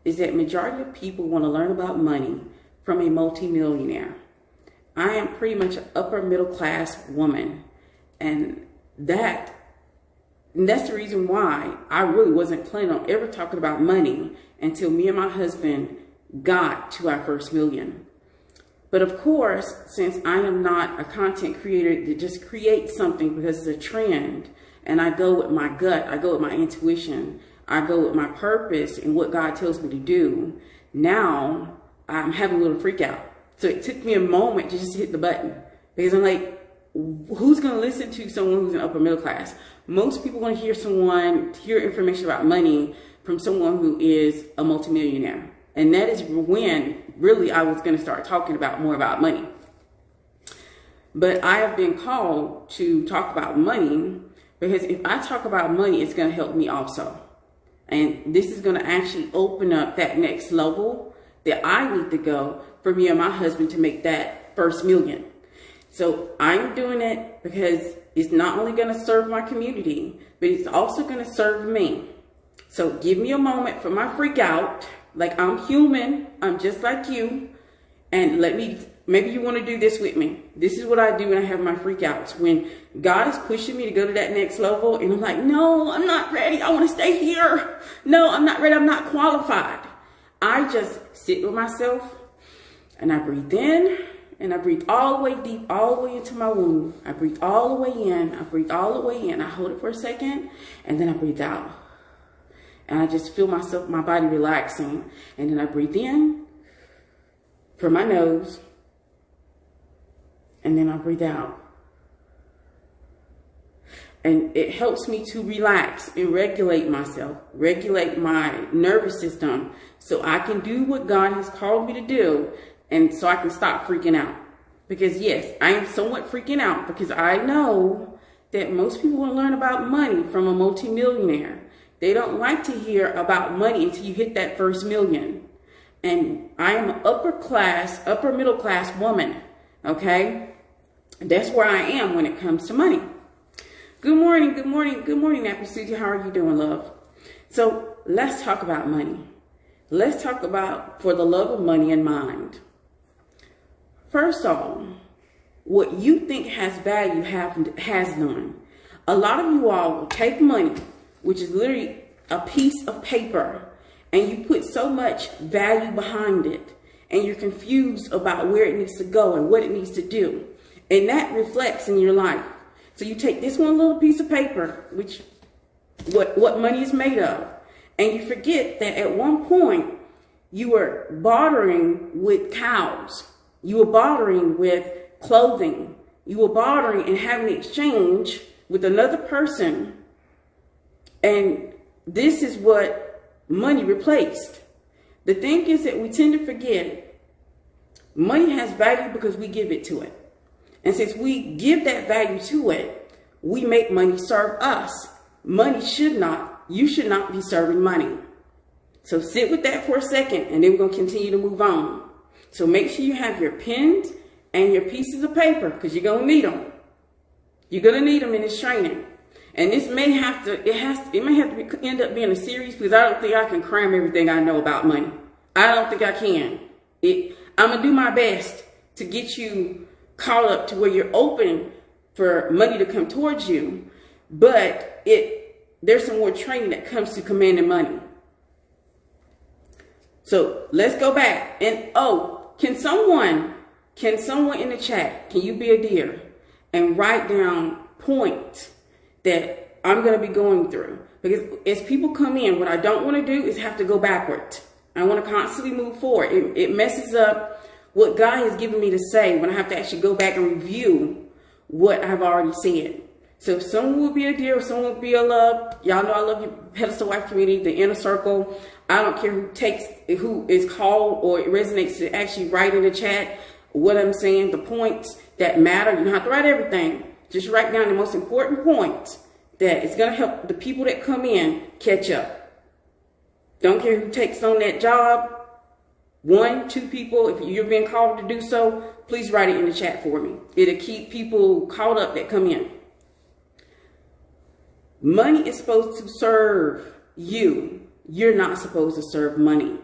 is that majority of people want to learn about money from a multimillionaire. I am pretty much an upper middle class woman, and that's the reason why I really wasn't planning on ever talking about money until me and my husband got to our first million. But of course, since I am not a content creator that just creates something because it's a trend, and I go with my gut, I go with my intuition, I go with my purpose and what God tells me to do, now I'm having a little freak out. So it took me a moment to just hit the button, because I'm like, who's going to listen to someone who's in upper middle class? Most people want to hear information about money from someone who is a multimillionaire. And that is when really I was going to start talking about more about money. But I have been called to talk about money because if I talk about money, it's going to help me also. And this is going to actually open up that next level that I need to go for me and my husband to make that first million. So I'm doing it because it's not only going to serve my community, but it's also going to serve me. So give me a moment for my freak out. Like, I'm human. I'm just like you. And maybe you want to do this with me. This is what I do when I have my freak outs. When God is pushing me to go to that next level and I'm like, no, I'm not ready. I want to stay here. No, I'm not ready. I'm not qualified. I just sit with myself and I breathe in and I breathe all the way deep, all the way into my womb. I breathe all the way in. I breathe all the way in. I hold it for a second and then I breathe out. And I just feel my body relaxing. And then I breathe in from my nose. And then I breathe out. And it helps me to relax and regulate myself, regulate my nervous system so I can do what God has called me to do and so I can stop freaking out. Because yes, I am somewhat freaking out because I know that most people want to learn about money from a multimillionaire. They don't like to hear about money until you hit that first million. And I am an upper middle class woman, okay? That's where I am when it comes to money. Good morning, good morning, good morning, Nappy Susie. How are you doing, love? So let's talk about money. Let's talk about for the love of money in mind. First of all, what you think has value has none. A lot of you all will take money, which is literally a piece of paper, and you put so much value behind it, and you're confused about where it needs to go and what it needs to do. And that reflects in your life. So you take this one little piece of paper, which what money is made of, and you forget that at one point you were bartering with cows. You were bartering with clothing. You were bartering and having an exchange with another person. And this is what money replaced. The thing is that we tend to forget money has value because we give it to it. And since we give that value to it, we make money serve us. Money you should not be serving money. So sit with that for a second and then we're going to continue to move on. So make sure you have your pens and your pieces of paper because you're going to need them. You're going to need them in this training. And this may have to, end up being a series because I don't think I can cram everything I know about money. I don't think I can. I'm going to do my best to get you caught up to where you're open for money to come towards you. But there's some more training that comes to commanding money. So let's go back. And can someone in the chat, can you be a dear and write down points that I'm going to be going through? Because as people come in, what I don't want to do is have to go backwards. I want to constantly move forward. It messes up what God has given me to say when I have to actually go back and review what I've already said. So if someone will be a dear, or someone will be a love, y'all know I love you, Pedestal Wife community, the inner circle. I don't care who is called or it resonates to actually write in the chat what I'm saying, the points that matter. You don't have to write everything. Just write down the most important points that is going to help the people that come in catch up. Don't care who takes on that job. 1, 2 people, if you're being called to do so, please write it in the chat for me. It'll keep people caught up that come in. Money is supposed to serve you. You're not supposed to serve money.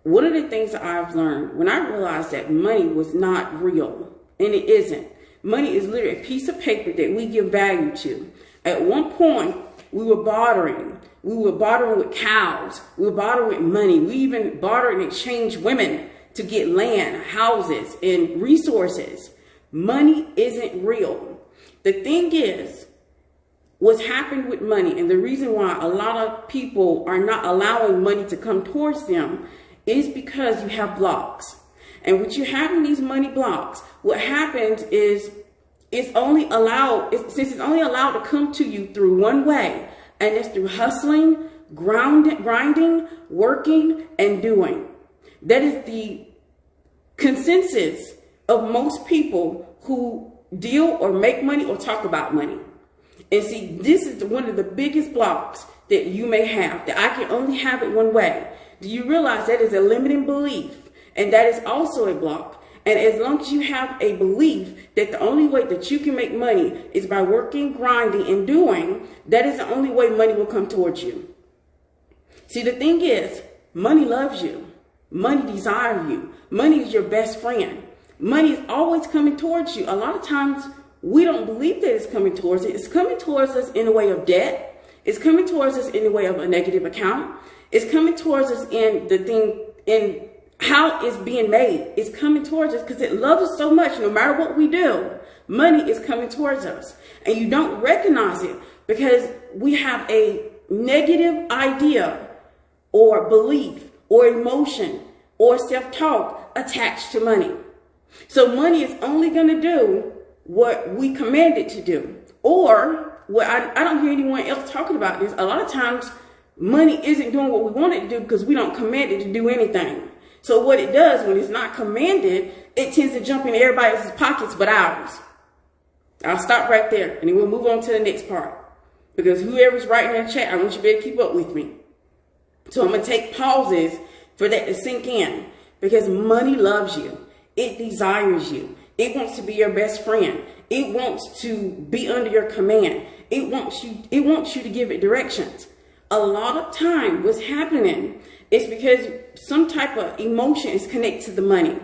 one of the things that I've learned when I realized that money was not real, and it isn't. Money is literally a piece of paper that we give value to. At one point, we were bartering. We were bartering with cows. We were bartering with money. We even bartered and exchanged women to get land, houses, and resources. Money isn't real. The thing is, what's happened with money, and the reason why a lot of people are not allowing money to come towards them, is because you have blocks. And with you having these money blocks, what happens is since it's only allowed to come to you through one way, and it's through hustling, grinding, working, and doing. That is the consensus of most people who deal or make money or talk about money. And see, this is one of the biggest blocks that you may have, that I can only have it one way. Do you realize that is a limiting belief? And that is also a block. And as long as you have a belief that the only way that you can make money is by working, grinding, and doing, that is the only way money will come towards you. See, the thing is, money loves you. Money desires you. Money is your best friend. Money is always coming towards you. A lot of times we don't believe that it's coming towards it. It's coming towards us in the way of debt. It's coming towards us in the way of a negative account. It's coming towards us in how it's being made. It's coming towards us because it loves us so much. No matter what we do, money is coming towards us. And you don't recognize it because we have a negative idea or belief or emotion or self-talk attached to money. So money is only going to do what we command it to do. Or what I don't hear anyone else talking about this. A lot of times money isn't doing what we want it to do because we don't command it to do anything. So what it does when it's not commanded, it tends to jump into everybody else's pockets but ours. I'll stop right there and then we'll move on to the next part. Because whoever's writing in the chat, I want you to be able to keep up with me. So I'm going to take pauses for that to sink in. Because money loves you. It desires you. It wants to be your best friend. It wants to be under your command. It wants you to give it directions. A lot of time what's happening is because some type of emotion is connected to the money.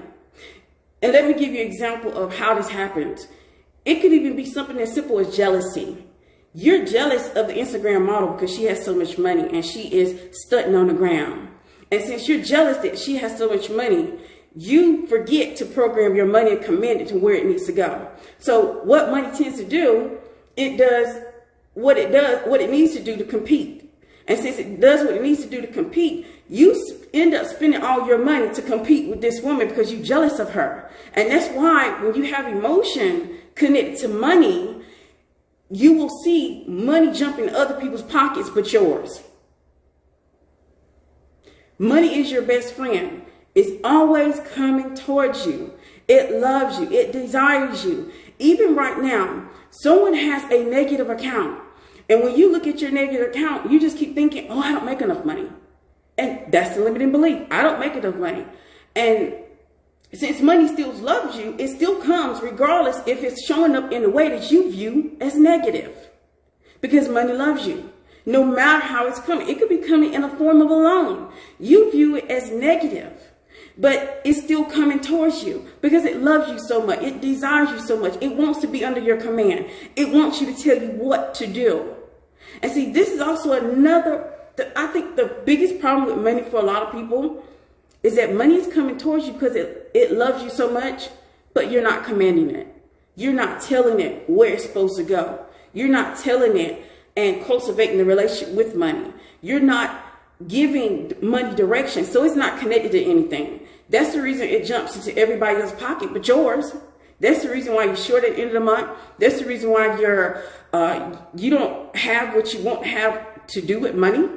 And let me give you an example of how this happens. It could even be something as simple as jealousy. You're jealous of the Instagram model because she has so much money and she is stunting on the ground. And since you're jealous that she has so much money, you forget to program your money and command it to where it needs to go. So what money tends to do, it does what it needs to do to compete. And since it does what it needs to do to compete, you end up spending all your money to compete with this woman because you're jealous of her. And that's why when you have emotion connected to money, you will see money jump in other people's pockets but yours. Money is your best friend. It's always coming towards you. It loves you. It desires you. Even right now, someone has a negative account. And when you look at your negative account, you just keep thinking, oh, I don't make enough money. And that's the limiting belief. I don't make enough money. And since money still loves you, it still comes regardless if it's showing up in a way that you view as negative. Because money loves you. No matter how it's coming. It could be coming in a form of a loan. You view it as negative. But it's still coming towards you because it loves you so much. It desires you so much. It wants to be under your command. It wants you to tell you what to do. And see, this is also I think the biggest problem with money for a lot of people is that money is coming towards you because it loves you so much, but you're not commanding it. You're not telling it where it's supposed to go. You're not telling it and cultivating the relationship with money. You're not giving money direction, so it's not connected to anything. That's the reason it jumps into everybody else's pocket but yours. That's the reason why you're short at the end of the month. That's the reason why you don't have what you want to have to do with money.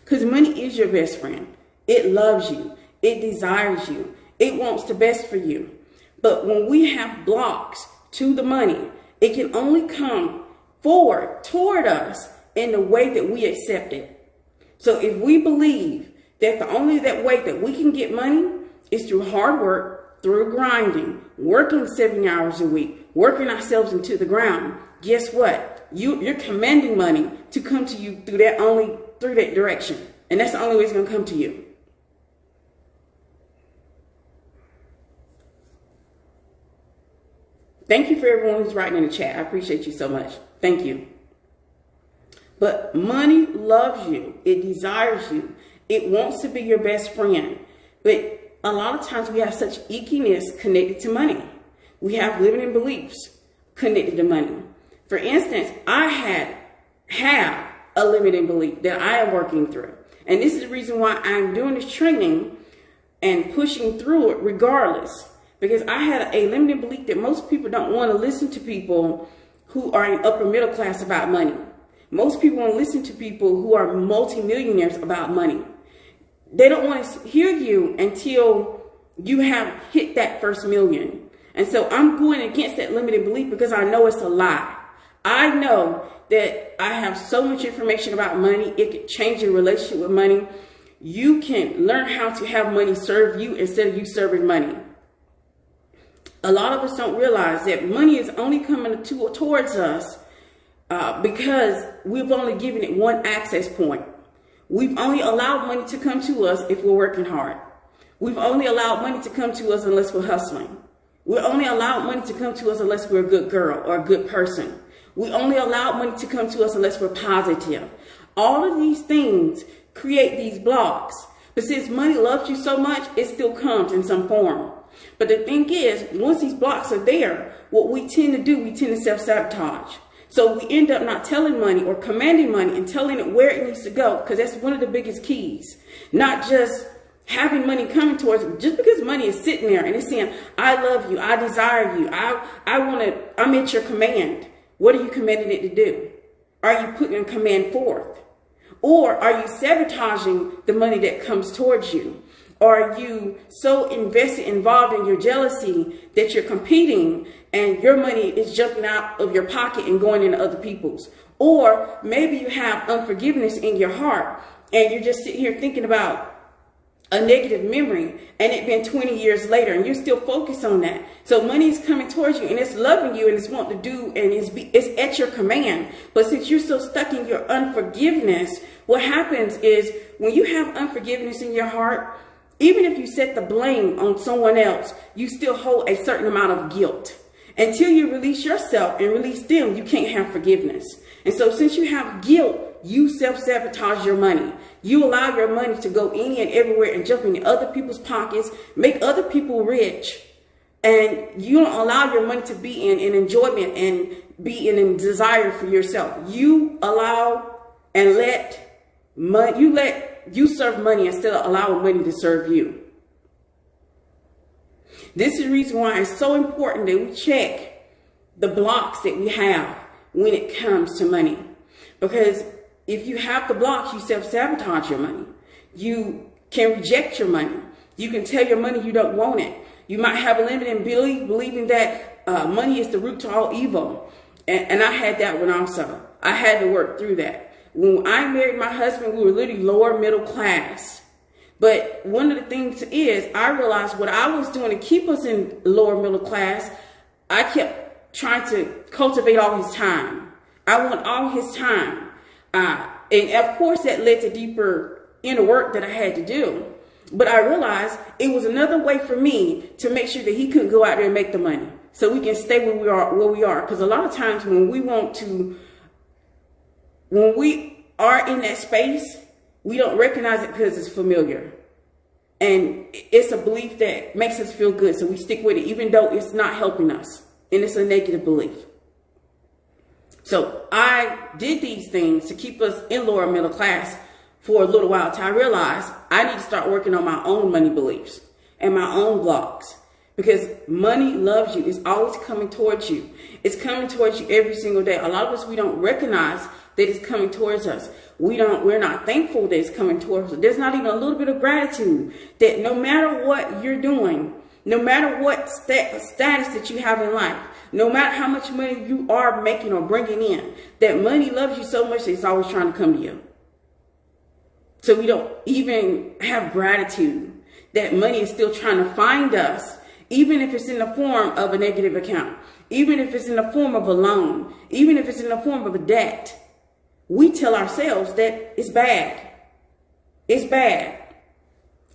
Because money is your best friend. It loves you. It desires you. It wants the best for you. But when we have blocks to the money, it can only come forward toward us in the way that we accept it. So if we believe that the only way that we can get money is through hard work, through grinding, working 70 hours a week, working ourselves into the ground, guess what? You're commanding money to come to you through that direction. And that's the only way it's going to come to you. Thank you for everyone who's writing in the chat. I appreciate you so much. Thank you. But money loves you. It desires you. It wants to be your best friend. But a lot of times we have such ickiness connected to money. We have limiting beliefs connected to money. For instance, I have a limiting belief that I am working through. And this is the reason why I'm doing this training and pushing through it regardless. Because I had a limiting belief that most people don't want to listen to people who are in upper middle class about money. Most people won't listen to people who are multimillionaires about money. They don't want to hear you until you have hit that first million. And so I'm going against that limited belief because I know it's a lie. I know that I have so much information about money. It can change your relationship with money. You can learn how to have money serve you instead of you serving money. A lot of us don't realize that money is only coming towards us because we've only given it one access point. We've only allowed money to come to us if we're working hard. We've only allowed money to come to us unless we're hustling. We're only allowed money to come to us unless we're a good girl or a good person. We only allow money to come to us unless we're positive. All of these things create these blocks. But since money loves you so much, it still comes in some form. But the thing is, once these blocks are there, what we tend to do, we tend to self-sabotage. So we end up not telling money or commanding money and telling it where it needs to go, because that's one of the biggest keys. Not just having money coming towards you. Just because money is sitting there and it's saying, I love you, I desire you, I'm at your command. What are you commanding it to do? Are you putting a command forth? Or are you sabotaging the money that comes towards you? Or are you so involved in your jealousy that you're competing and your money is jumping out of your pocket and going into other people's? Or maybe you have unforgiveness in your heart and you're just sitting here thinking about a negative memory and it been 20 years later and you're still focused on that. So money is coming towards you and it's loving you and it's wanting to do and it's at your command. But since you're so stuck in your unforgiveness, what happens is when you have unforgiveness in your heart, even if you set the blame on someone else, you still hold a certain amount of guilt. Until you release yourself and release them, you can't have forgiveness. And so since you have guilt, you self-sabotage your money. You allow your money to go any and everywhere and jump into other people's pockets, make other people rich. And you don't allow your money to be in enjoyment and be in a desire for yourself. You allow and let money, you serve money instead of allowing money to serve you. This is the reason why it's so important that we check the blocks that we have when it comes to money. Because if you have the blocks, you self-sabotage your money. You can reject your money. You can tell your money you don't want it. You might have a limiting belief, believing that money is the root to all evil. And I had that one also. I had to work through that. When I married my husband, we were literally lower middle class. But one of the things is, I realized what I was doing to keep us in lower middle class, I kept trying to cultivate all his time. I want all his time. And of course that led to deeper inner work that I had to do. But I realized it was another way for me to make sure that he couldn't go out there and make the money. So we can stay where we are. Because a lot of times when we are in that space, we don't recognize it because it's familiar. And it's a belief that makes us feel good. So we stick with it, even though it's not helping us. And it's a negative belief. So I did these things to keep us in lower middle class for a little while until I realized I need to start working on my own money beliefs and my own blocks. Because money loves you. It's always coming towards you. It's coming towards you every single day. A lot of us, we don't recognize that it's coming towards us. We're not thankful that it's coming towards us. There's not even a little bit of gratitude that no matter what you're doing, no matter what status that you have in life, no matter how much money you are making or bringing in, that money loves you so much that it's always trying to come to you. So we don't even have gratitude that money is still trying to find us, even if it's in the form of a negative account, even if it's in the form of a loan, even if it's in the form of a debt. We tell ourselves that it's bad. It's bad.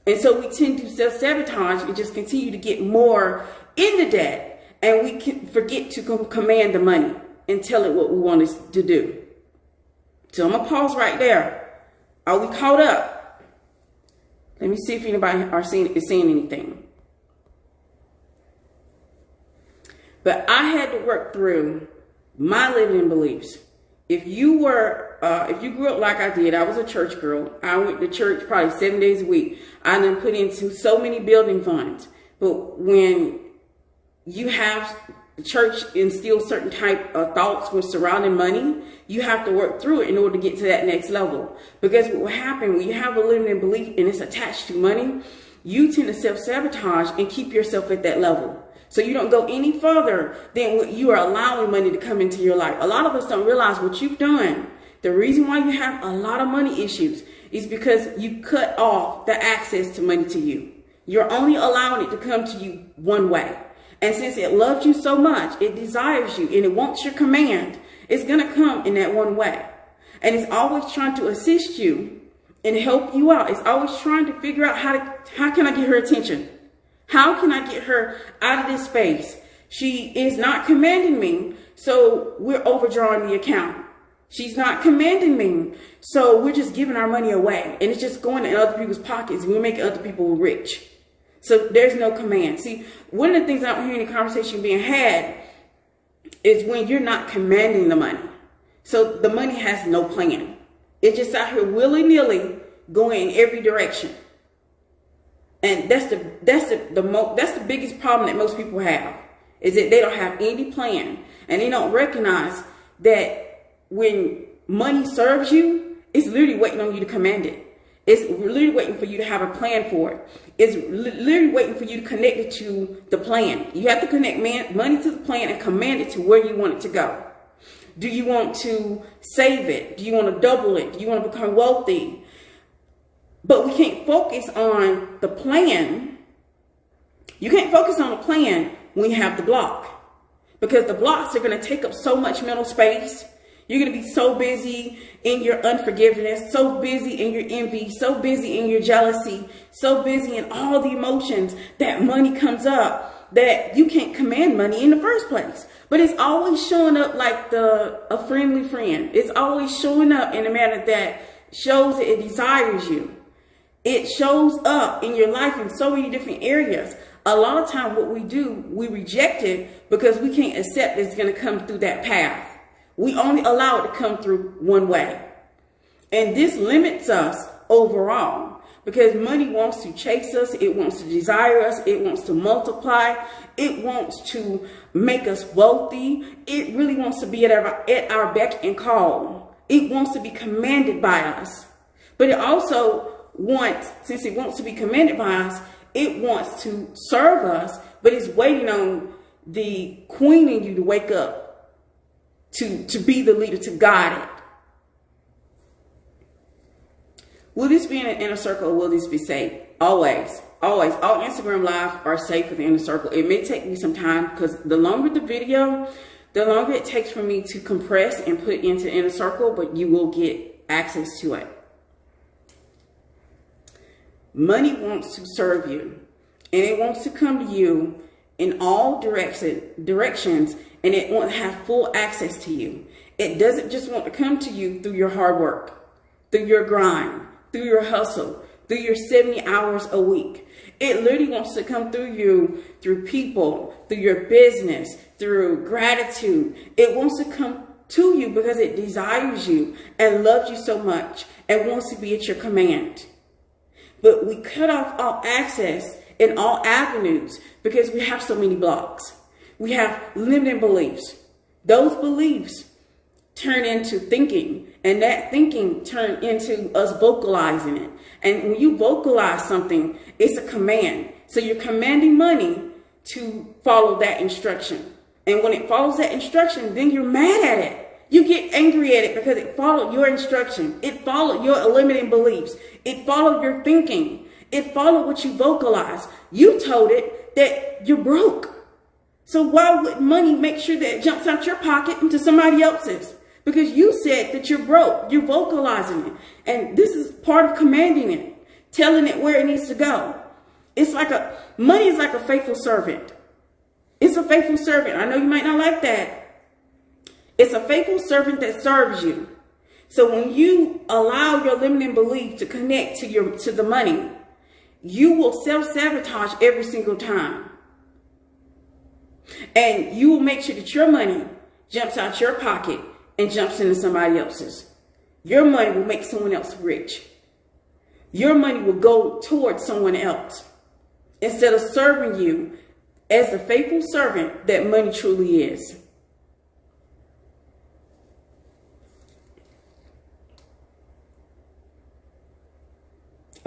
And so we tend to self-sabotage and just continue to get more in the debt and we can forget to command the money and tell it what we want it to do. So I'm going to pause right there. Are we caught up? Let me see if anybody is seeing anything. But I had to work through my limiting beliefs. If you grew up like I did, I was a church girl. I went to church probably 7 days a week. I done put into so many building funds. But when you have the church instill certain type of thoughts with surrounding money, you have to work through it in order to get to that next level. Because what will happen when you have a limiting belief and it's attached to money, you tend to self-sabotage and keep yourself at that level. So you don't go any further than what you are allowing money to come into your life. A lot of us don't realize what you've done. The reason why you have a lot of money issues is because you cut off the access to money to you. You're only allowing it to come to you one way. And since it loves you so much, it desires you and it wants your command, it's going to come in that one way. And it's always trying to assist you and help you out. It's always trying to figure out how can I get her attention? How can I get her out of this space? She is not commanding me, so we're overdrawing the account. She's not commanding me, so we're just giving our money away. And it's just going in other people's pockets. And we're making other people rich. So there's no command. See, one of the things I'm hearing in the conversation being had is when you're not commanding the money. So the money has no plan. It's just out here willy-nilly going in every direction. And that's the biggest problem that most people have, is that they don't have any plan, and they don't recognize that when money serves you, it's literally waiting on you to command it. It's literally waiting for you to have a plan for it. It's literally waiting for you to connect it to the plan. You have to connect money to the plan and command it to where you want it to go. Do you want to save it? Do you want to double it? Do you want to become wealthy? But we can't focus on the plan. You can't focus on the plan when you have the block, because the blocks are going to take up so much mental space. You're going to be so busy in your unforgiveness, so busy in your envy, so busy in your jealousy, so busy in all the emotions that money comes up that you can't command money in the first place. But it's always showing up like a friendly friend. It's always showing up in a manner that shows that it desires you. It shows up in your life in so many different areas. A lot of time what we do, we reject it because we can't accept it's going to come through that path. We only allow it to come through one way. And this limits us overall, because money wants to chase us. It wants to desire us. It wants to multiply. It wants to make us wealthy. It really wants to be at our beck and call. It wants to be commanded by us. But it also wants, since it wants to be commanded by us, it wants to serve us, but it's waiting on the queen in you to wake up, to be the leader, to guide it. Will this be in an inner circle, or will this be safe? Always, always. All Instagram lives are safe for the inner circle. It may take me some time, because the longer the video, the longer it takes for me to compress and put into the inner circle, but you will get access to it. Money wants to serve you, and it wants to come to you in all directions, and it wants to have full access to you. It doesn't just want to come to you through your hard work, through your grind, through your hustle, through your 70 hours a week. It literally wants to come through you, through people, through your business, through gratitude. It wants to come to you because it desires you and loves you so much and wants to be at your command. But we cut off all access in all avenues because we have so many blocks. We have limiting beliefs. Those beliefs turn into thinking, and that thinking turn into us vocalizing it. And when you vocalize something, it's a command. So you're commanding money to follow that instruction. And when it follows that instruction, then you're mad at it. You get angry at it because it followed your instruction. It followed your limiting beliefs. It followed your thinking. It followed what you vocalized. You told it that you're broke. So why would money make sure that it jumps out your pocket into somebody else's? Because you said that you're broke. You're vocalizing it. And this is part of commanding it, telling it where it needs to go. It's like money is like a faithful servant. It's a faithful servant. I know you might not like that. It's a faithful servant that serves you. So when you allow your limiting belief to connect to the money, you will self-sabotage every single time. And you will make sure that your money jumps out your pocket and jumps into somebody else's. Your money will make someone else rich. Your money will go towards someone else instead of serving you as the faithful servant that money truly is.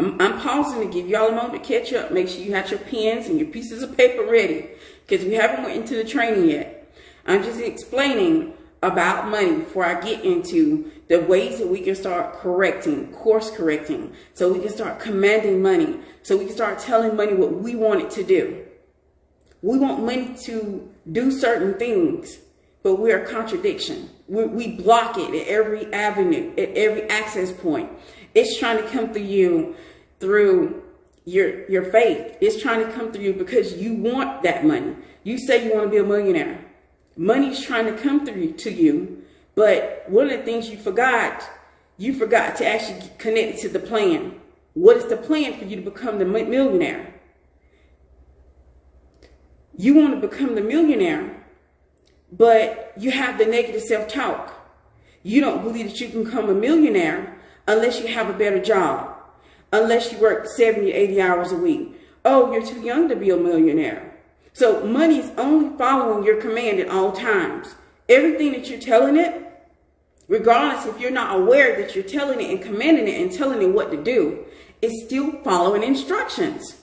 I'm pausing to give y'all a moment to catch up. Make sure you have your pens and your pieces of paper ready, because we haven't went into the training yet. I'm just explaining about money before I get into the ways that we can start course correcting, so we can start commanding money, so we can start telling money what we want it to do. We want money to do certain things, but we're a contradiction. We block it at every avenue, at every access point. It's trying to come through you through your faith. It's trying to come through you because you want that money. You say you want to be a millionaire. Money's trying to come through to you, but one of the things you forgot to actually connect it to the plan. What is the plan for you to become the millionaire? You want to become the millionaire, but you have the negative self-talk. You don't believe that you can become a millionaire unless you have a better job, unless you work 70, 80 hours a week. Oh, you're too young to be a millionaire. So money is only following your command at all times. Everything that you're telling it, regardless if you're not aware that you're telling it and commanding it and telling it what to do, it's still following instructions.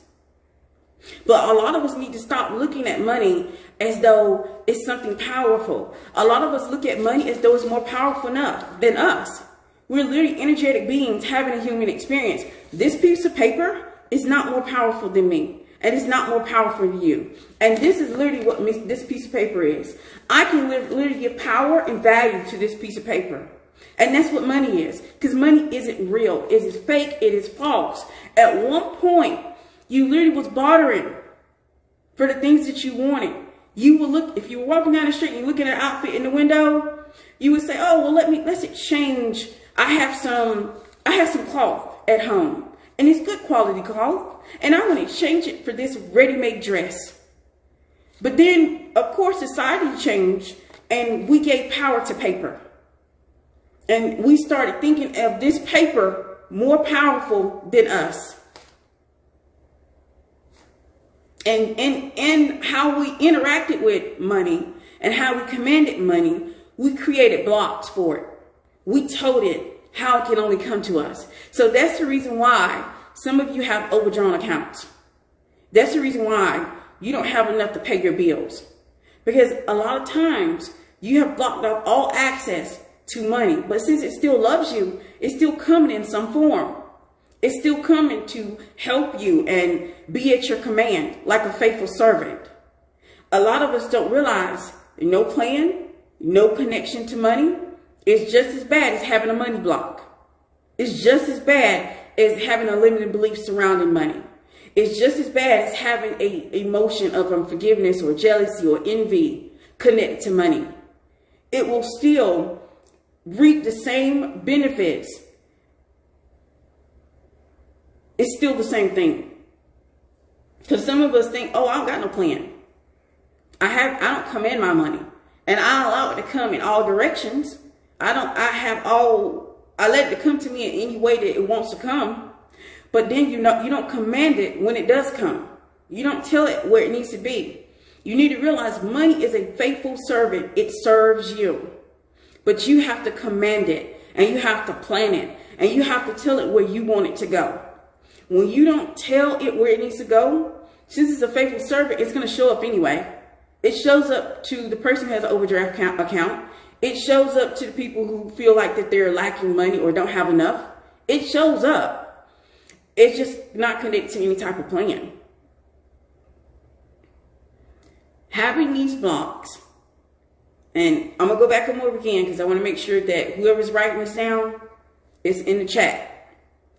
But a lot of us need to stop looking at money as though it's something powerful. A lot of us look at money as though it's more powerful than us. We're literally energetic beings having a human experience. This piece of paper is not more powerful than me. And it's not more powerful than you. And this is literally what this piece of paper is. I can literally give power and value to this piece of paper. And that's what money is. Because money isn't real. It is fake. It is false. At one point, you literally was bartering for the things that you wanted. You would look, if you were walking down the street and you're looking at an outfit in the window, you would say, oh, well, let's exchange. I have some cloth at home. And it's good quality cloth. And I want to exchange it for this ready-made dress. But then, of course, society changed and we gave power to paper. And we started thinking of this paper more powerful than us. And how we interacted with money and how we commanded money, we created blocks for it. We told it how it can only come to us. So that's the reason why some of you have overdrawn accounts. That's the reason why you don't have enough to pay your bills. Because a lot of times you have blocked off all access to money. But since it still loves you, it's still coming in some form. It's still coming to help you and be at your command like a faithful servant. A lot of us don't realize no plan, no connection to money is just as bad as having a money block. It's just as bad as having a limited belief surrounding money. It's just as bad as having an emotion of unforgiveness or jealousy or envy connected to money. It will still reap the same benefits. It's still the same thing. Because some of us think, oh, I don't got no plan. I don't command my money. And I allow it to come in all directions. I let it come to me in any way that it wants to come. But then you don't command it when it does come. You don't tell it where it needs to be. You need to realize money is a faithful servant. It serves you. But you have to command it, and you have to plan it, and you have to tell it where you want it to go. When you don't tell it where it needs to go, since it's a faithful servant, it's going to show up anyway. It shows up to the person who has an overdraft account. It shows up to the people who feel like that they're lacking money or don't have enough. It shows up. It's just not connected to any type of plan. Having these blocks, and I'm going to go back and over again because I want to make sure that whoever's writing this down is in the chat.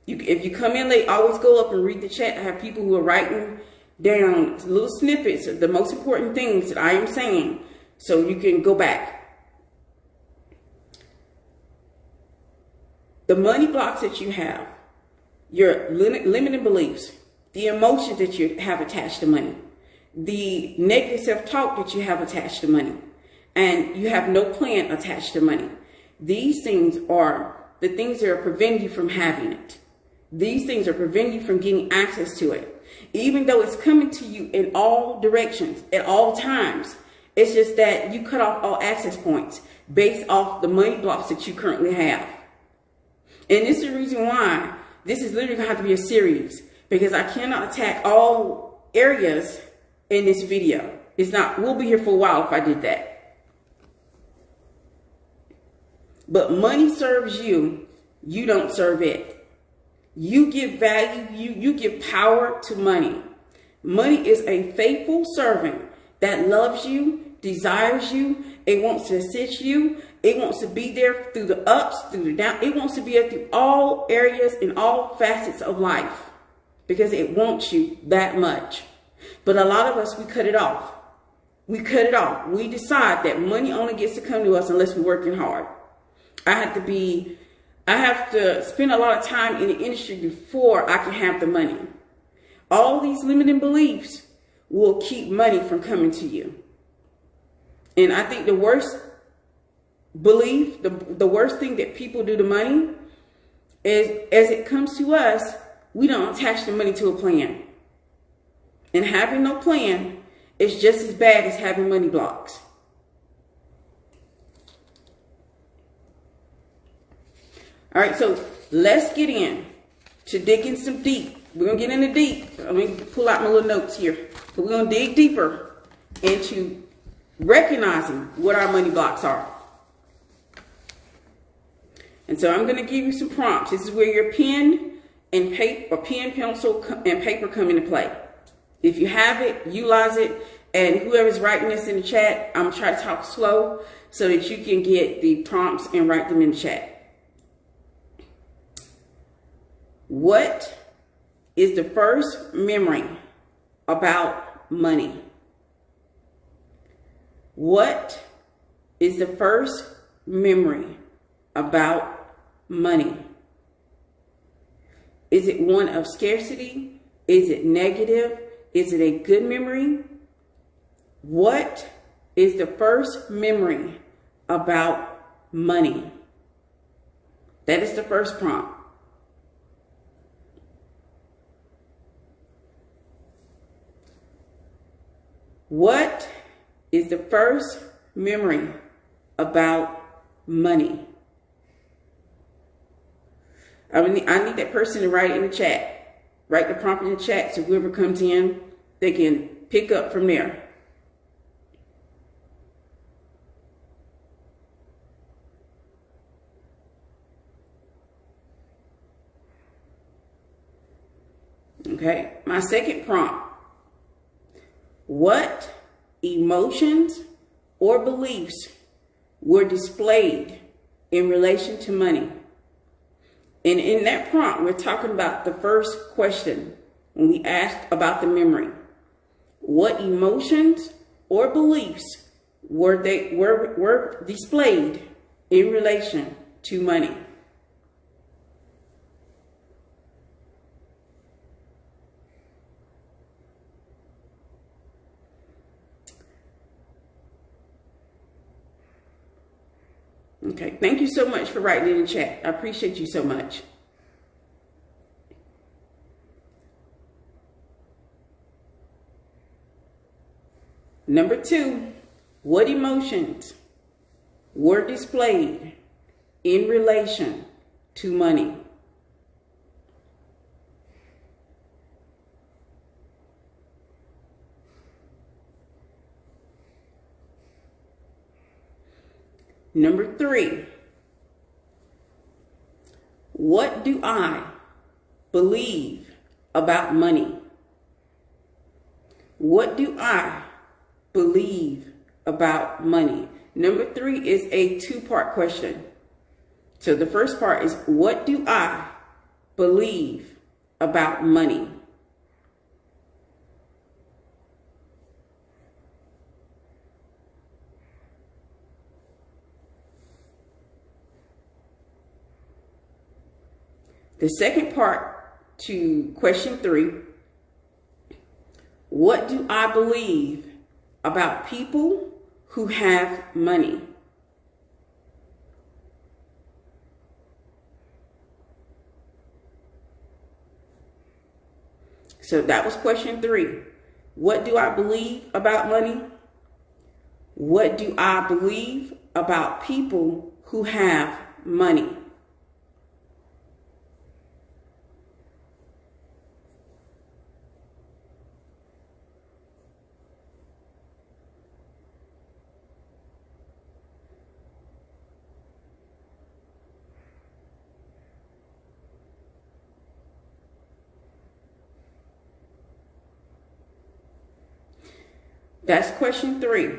If you come in late, always go up and read the chat. I have people who are writing down little snippets of the most important things that I am saying so you can go back. The money blocks that you have, your limiting beliefs, the emotions that you have attached to money, the negative self-talk that you have attached to money, and you have no plan attached to money. These things are the things that are preventing you from having it. These things are preventing you from getting access to it. Even though it's coming to you in all directions at all times, it's just that you cut off all access points based off the money blocks that you currently have. And this is the reason why this is literally going to have to be a series, because I cannot attack all areas in this video. It's not, we'll be here for a while if I did that. But money serves you, you don't serve it. You give value, you give power to money. Money is a faithful servant that loves you, desires you, it wants to assist you, it wants to be there through the ups, through the downs, it wants to be there through all areas and all facets of life because it wants you that much. But a lot of us, we cut it off. We cut it off. We decide that money only gets to come to us unless we're working hard. I have to spend a lot of time in the industry before I can have the money. All these limiting beliefs will keep money from coming to you. And I think the worst belief, the worst thing that people do to money is, as it comes to us, we don't attach the money to a plan. And having no plan is just as bad as having money blocks. All right, so let's get in to digging some deep. We're going to get in the deep. I'm going to pull out my little notes here. So we're going to dig deeper into recognizing what our money blocks are. And so I'm going to give you some prompts. This is where your pen and paper, or pen, pencil, and paper come into play. If you have it, utilize it. And whoever's writing this in the chat, I'm going to try to talk slow so that you can get the prompts and write them in the chat. What is the first memory about money? What is the first memory about money? Is it one of scarcity? Is it negative? Is it a good memory? What is the first memory about money? That is the first prompt. What is the first memory about money? I need that person to write it in the chat. Write the prompt in the chat so whoever comes in, they can pick up from there. Okay, my second prompt. What emotions or beliefs were displayed in relation to money? And in that prompt, we're talking about the first question when we asked about the memory. What emotions or beliefs were displayed in relation to money? Okay, thank you so much for writing in the chat. I appreciate you so much. Number 2, what emotions were displayed in relation to money? Number 3, what do I believe about money? What do I believe about money? Number 3 is a 2-part question. So the first part is, what do I believe about money? The second part to question 3, what do I believe about people who have money? So that was question 3. What do I believe about money? What do I believe about people who have money? That's question 3.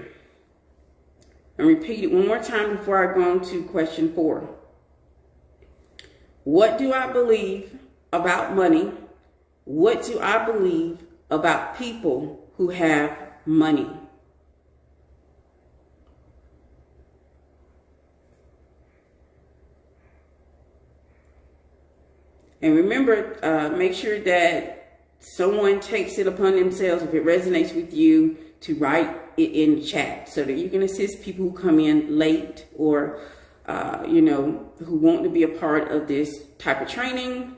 And repeat it one more time before I go on to question 4. What do I believe about money? What do I believe about people who have money? And remember, make sure that someone takes it upon themselves, if it resonates with you, to write it in the chat so that you can assist people who come in late or, who want to be a part of this type of training,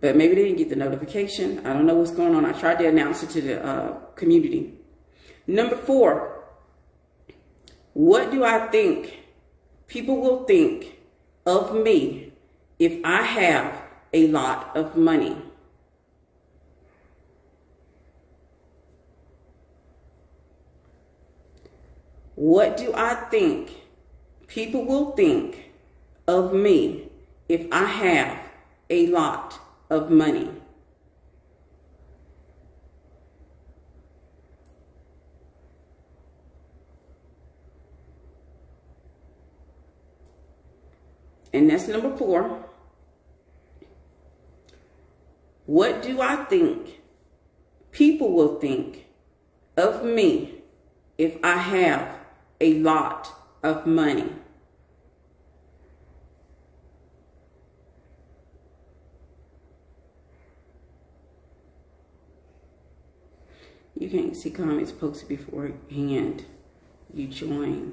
but maybe they didn't get the notification. I don't know what's going on. I tried to announce it to the community. Number 4, what do I think people will think of me if I have a lot of money? What do I think people will think of me if I have a lot of money? And that's number 4. What do I think people will think of me if I have a lot of money? You can't see comments posted beforehand. You join.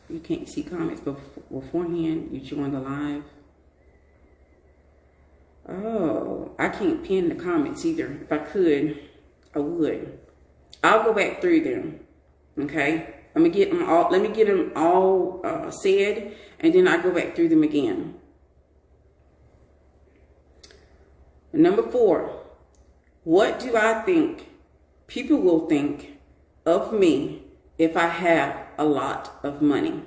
You can't see comments beforehand. You join the live. Oh, I can't pin the comments either. If I could, I would. I'll go back through them. Okay. Let me get them all said, and then I go back through them again. Number 4, what do I think people will think of me if I have a lot of money?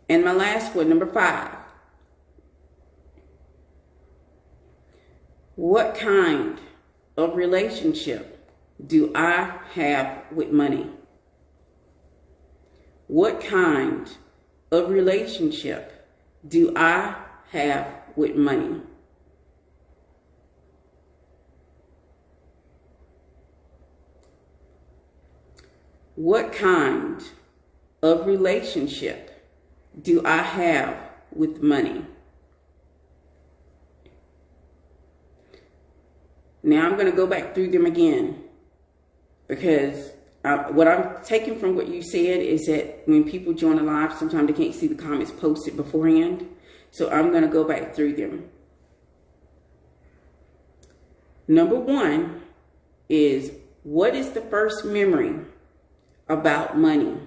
And my last one, number 5. What kind of relationship do I have with money? What kind of relationship do I have with money? What kind of relationship do I have with money? Now I'm going to go back through them again, because what I'm taking from what you said is that when people join a live, sometimes they can't see the comments posted beforehand. So I'm going to go back through them. Number 1 is, what is the first memory about money?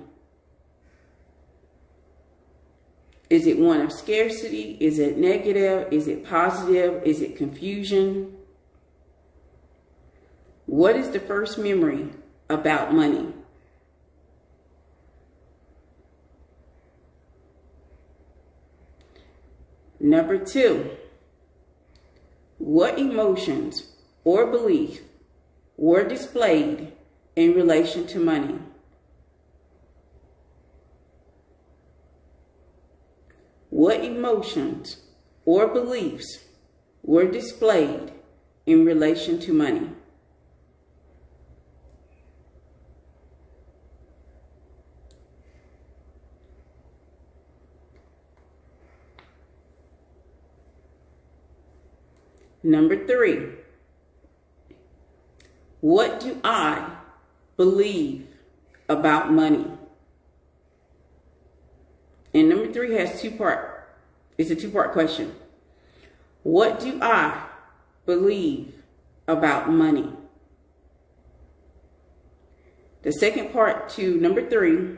Is it one of scarcity? Is it negative? Is it positive? Is it confusion? What is the first memory about money? Number 2, what emotions or beliefs were displayed in relation to money? what emotions or beliefs were displayed in relation to money? Number 3, what do I believe about money? And number 3 has it's a two-part question. What do I believe about money? The second part to number 3,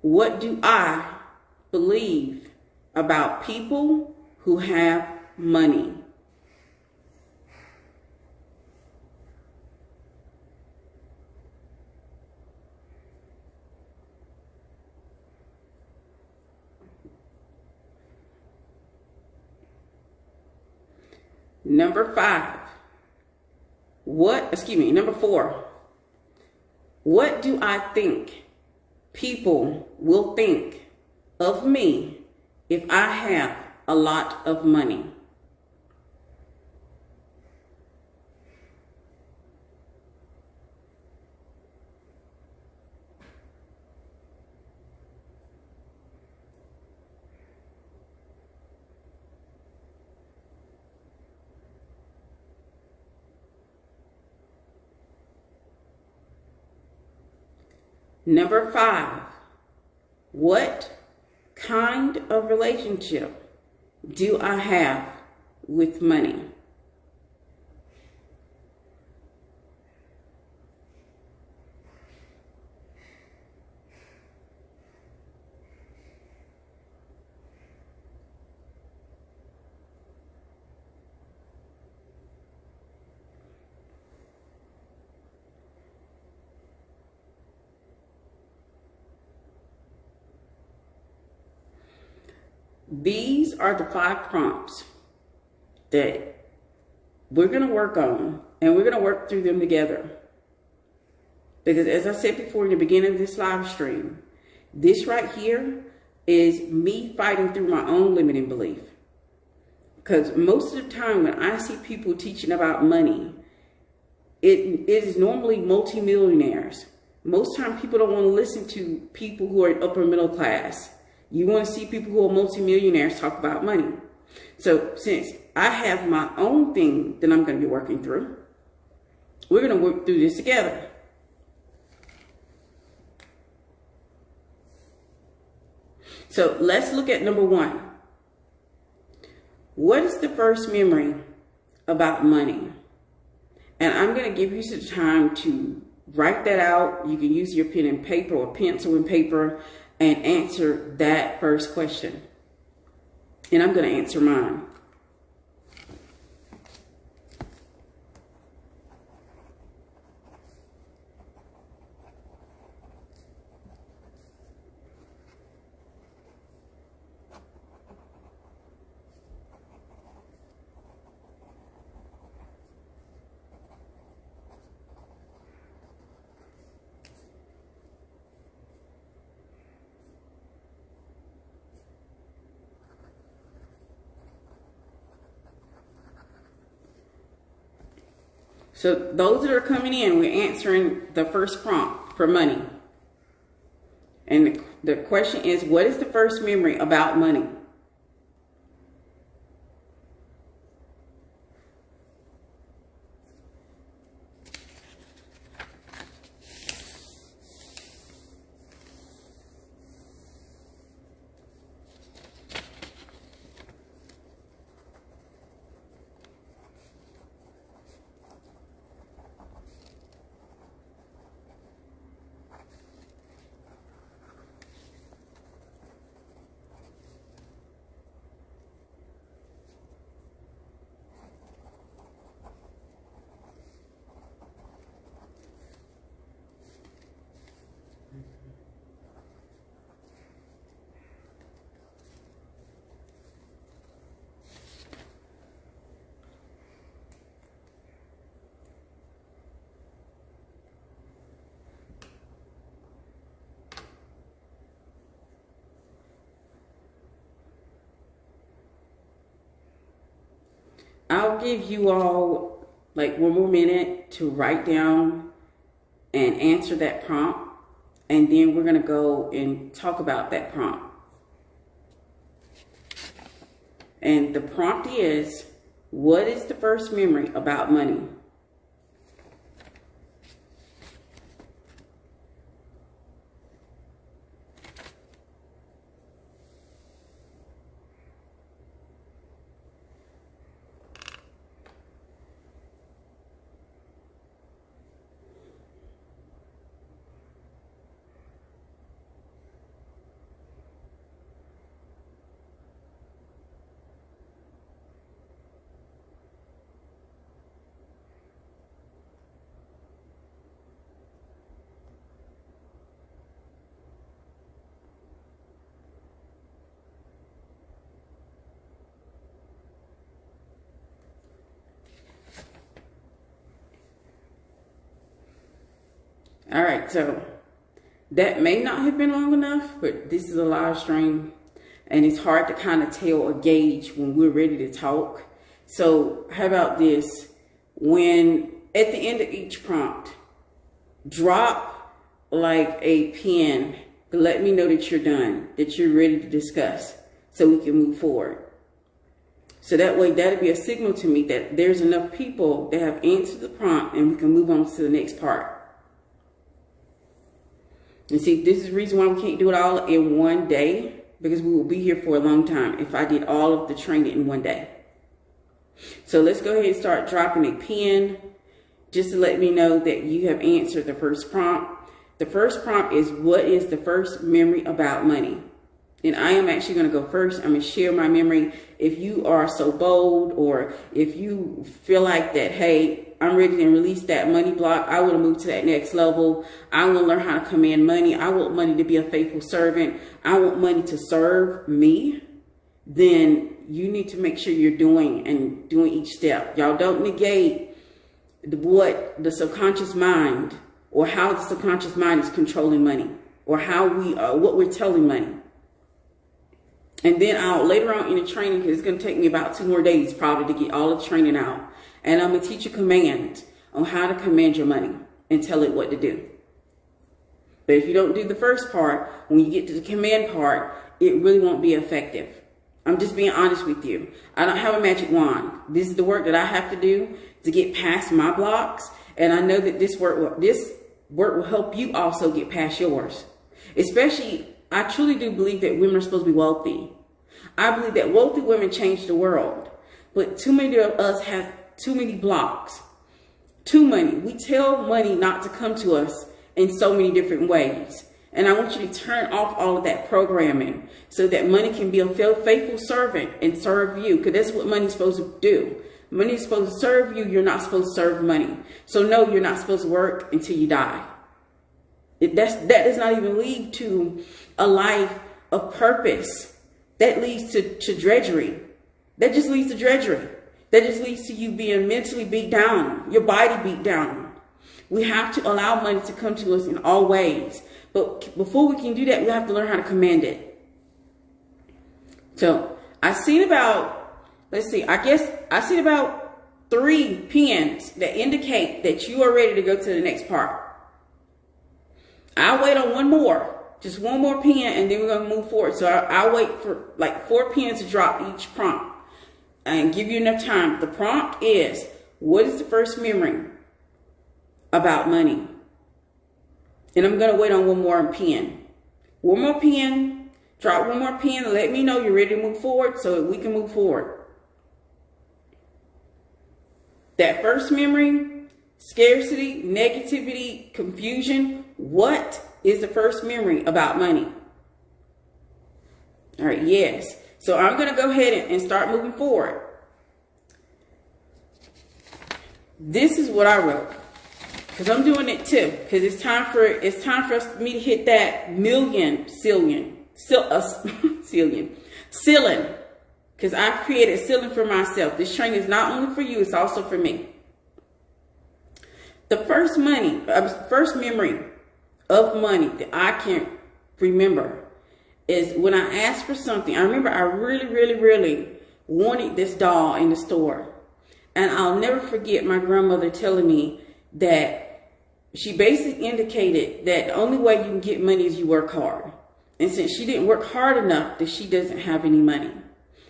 what do I believe about people who have money? Number 4. What do I think people will think of me if I have a lot of money? Number 5, what kind of relationship do I have with money? These are the 5 prompts that we're going to work on, and we're going to work through them together. Because as I said before in the beginning of this live stream, this right here is me fighting through my own limiting belief. Because most of the time when I see people teaching about money, it is normally multimillionaires. Most time people don't want to listen to people who are upper middle class. You want to see people who are multimillionaires talk about money. So since I have my own thing that I'm going to be working through, we're going to work through this together. So let's look at number 1. What is the first memory about money? And I'm going to give you some time to write that out. You can use your pen and paper or pencil and paper and answer that first question. And I'm going to answer mine. So those that are coming in, we're answering the first prompt for money. And the question is, what is the first memory about money? I'll give you all like one more minute to write down and answer that prompt. And then we're going to go and talk about that prompt. And the prompt is, what is the first memory about money? All right, so that may not have been long enough, but this is a live stream and it's hard to kind of tell or gauge when we're ready to talk. So how about this? When at the end of each prompt, drop like a pin to let me know that you're done, that you're ready to discuss so we can move forward. So that way, that'll be a signal to me that there's enough people that have answered the prompt and we can move on to the next part. And see, this is the reason why we can't do it all in one day, because we will be here for a long time if I did all of the training in one day. So let's go ahead and start dropping a pin just to let me know that you have answered the first prompt. The first prompt is, what is the first memory about money? And I am actually going to go first. I'm going to share my memory. If you are so bold, or if you feel like that, hey, I'm ready to release that money block, I want to move to that next level, I want to learn how to command money, I want money to be a faithful servant, I want money to serve me, then you need to make sure you're doing each step. Y'all don't negate what the subconscious mind, or how the subconscious mind is controlling money, or how what we're telling money. And then later on in the training, because it's going to take me about 2 more days probably to get all the training out. And I'm going to teach you command on how to command your money and tell it what to do. But if you don't do the first part, when you get to the command part, it really won't be effective. I'm just being honest with you. I don't have a magic wand. This is the work that I have to do to get past my blocks. And I know that this work will help you also get past yours. Especially, I truly do believe that women are supposed to be wealthy. I believe that wealthy women change the world. But too many of us have too many blocks. Too many. We tell money not to come to us in so many different ways. And I want you to turn off all of that programming so that money can be a faithful servant and serve you. Because that's what money's supposed to do. Money is supposed to serve you. You're not supposed to serve money. So no, you're not supposed to work until you die. That does not even lead to a life of purpose. That leads to drudgery. That just leads to drudgery. That just leads to you being mentally beat down, your body beat down. We have to allow money to come to us in all ways. But before we can do that, we have to learn how to command it. So I've seen about, I seen about 3 pins that indicate that you are ready to go to the next part. I'll wait on one more. Just one more pin, and then we're going to move forward. So I'll wait for like 4 pins to drop each prompt and give you enough time. The prompt is, what is the first memory about money? And I'm going to wait on one more pin. One more pin, drop one more pin, and let me know you're ready to move forward so that we can move forward. That first memory, scarcity, negativity, confusion, what is the first memory about money? All right, yes. So I'm going to go ahead and start moving forward. This is what I wrote, because I'm doing it too. Because it's time for me to hit that ceiling. Because I've created a ceiling for myself. This training is not only for you; it's also for me. The first memory of money that I can remember is when I asked for something. I remember I really, really, really wanted this doll in the store. And I'll never forget my grandmother telling me that she basically indicated that the only way you can get money is you work hard. And since she didn't work hard enough, that she doesn't have any money.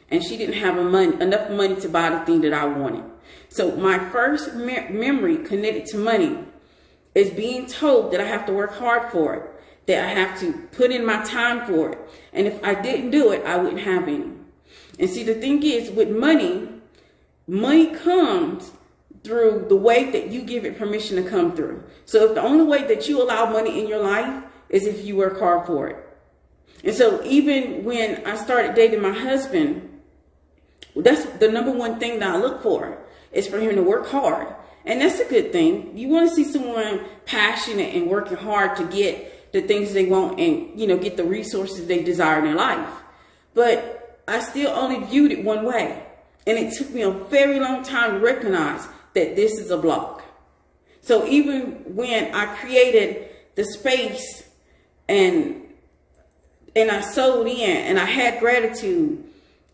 And she didn't have enough money to buy the thing that I wanted. So my first memory connected to money is being told that I have to work hard for it, that I have to put in my time for it. And if I didn't do it, I wouldn't have any. And see, the thing is, with money, money comes through the way that you give it permission to come through. So if the only way that you allow money in your life is if you work hard for it. And so even when I started dating my husband, that's the number one thing that I look for, is for him to work hard. And that's a good thing. You want to see someone passionate and working hard to get the things they want and, get the resources they desire in their life. But I still only viewed it one way. And it took me a very long time to recognize that this is a block. So even when I created the space and I sold in and I had gratitude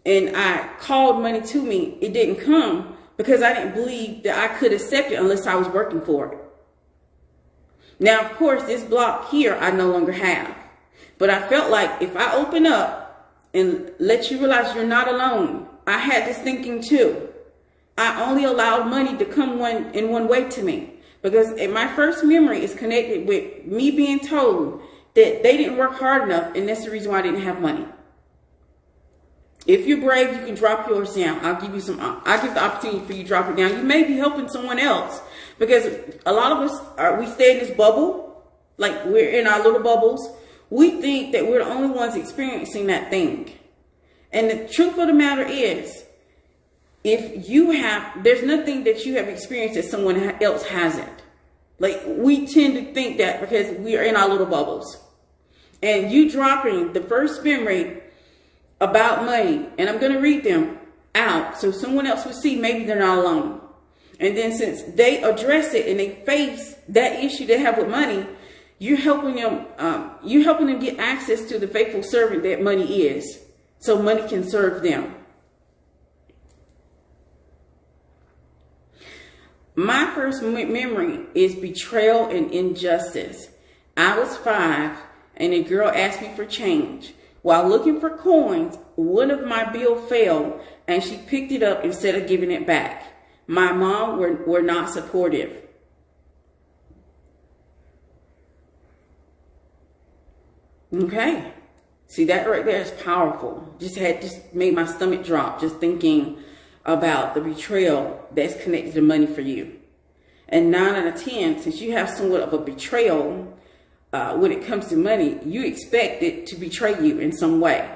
and I called money to me, it didn't come because I didn't believe that I could accept it unless I was working for it. Now, of course, this block here I no longer have. But I felt like if I open up and let you realize you're not alone, I had this thinking too. I only allowed money to come in one way to me. Because my first memory is connected with me being told that they didn't work hard enough, and that's the reason why I didn't have money. If you're brave, you can drop yours down. I'll give the opportunity for you to drop it down. You may be helping someone else, because a lot of us we stay in this bubble, like we're in our little bubbles. We think that we're the only ones experiencing that thing. And the truth of the matter is, there's nothing that you have experienced that someone else hasn't. Like, we tend to think that because we are in our little bubbles. And you dropping the first memory about money, and I'm going to read them out so someone else will see maybe they're not alone. And then since they address it and they face that issue they have with money, you're helping them get access to the faithful servant that money is, so money can serve them. My first memory is betrayal and injustice. I was 5 and a girl asked me for change. While looking for coins, one of my bills fell and she picked it up instead of giving it back. My mom were not supportive. Okay. See, that right there is powerful. Just made my stomach drop just thinking about the betrayal that's connected to money for you. And 9 out of 10, since you have somewhat of a betrayal when it comes to money, you expect it to betray you in some way.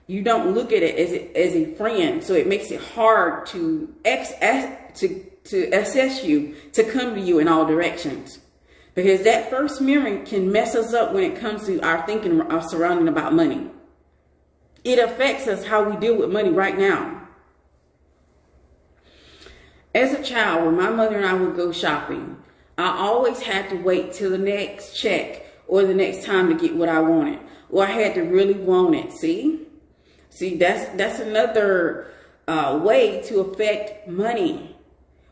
You don't look at it as a friend, so it makes it hard to assess you, to come to you in all directions. Because that first memory can mess us up when it comes to our thinking, our surrounding about money. It affects us how we deal with money right now. As a child, when my mother and I would go shopping, I always had to wait till the next check or the next time to get what I wanted. Or I had to really want it. See, that's another way to affect money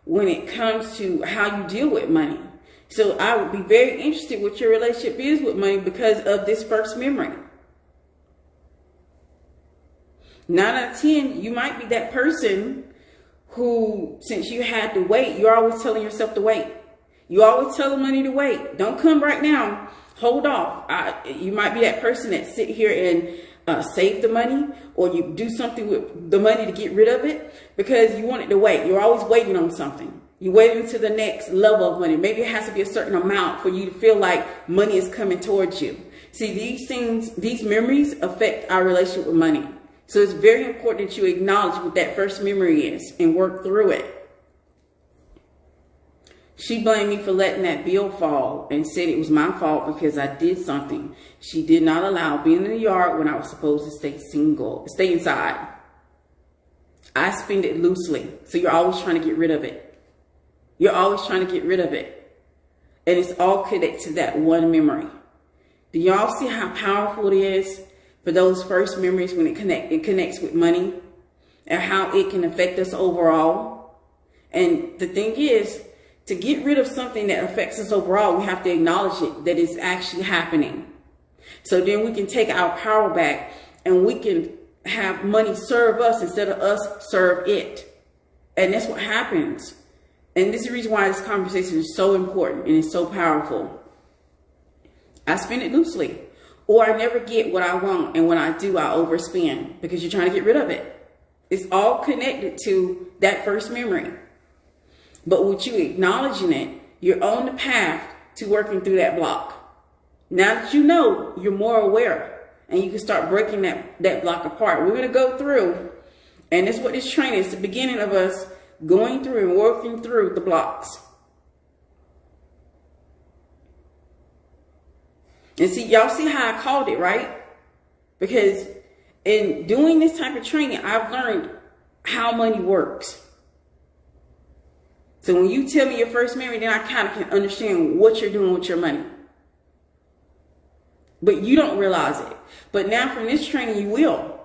when it comes to how you deal with money. So I would be very interested what your relationship is with money because of this first memory. 9 out of 10, you might be that person who, since you had to wait, you're always telling yourself to wait. You always tell the money to wait. Don't come right now. Hold off. You might be that person that sit here and save the money, or you do something with the money to get rid of it because you want it to wait. You're always waiting on something. You're waiting to the next level of money. Maybe it has to be a certain amount for you to feel like money is coming towards you. See, these memories affect our relationship with money. So it's very important that you acknowledge what that first memory is and work through it. She blamed me for letting that bill fall and said it was my fault because I did something. She did not allow being in the yard when I was supposed to stay inside. I spend it loosely. So you're always trying to get rid of it. You're always trying to get rid of it. And it's all connected to that one memory. Do y'all see how powerful it is for those first memories when it connects with money and how it can affect us overall? And the thing is, to get rid of something that affects us overall, we have to acknowledge it, that it's actually happening. So then we can take our power back and we can have money serve us instead of us serve it. And that's what happens. And this is the reason why this conversation is so important and it's so powerful. I spend it loosely, or I never get what I want. And when I do, I overspend because you're trying to get rid of it. It's all connected to that first memory. But with you acknowledging it, you're on the path to working through that block. Now that you know, you're more aware and you can start breaking that block apart. We're going to go through, and that's what this training is, the beginning of us going through and working through the blocks. And see, y'all see how I called it, right? Because in doing this type of training, I've learned how money works. So when you tell me your first memory, then I kind of can understand what you're doing with your money. But you don't realize it. But now from this training, you will.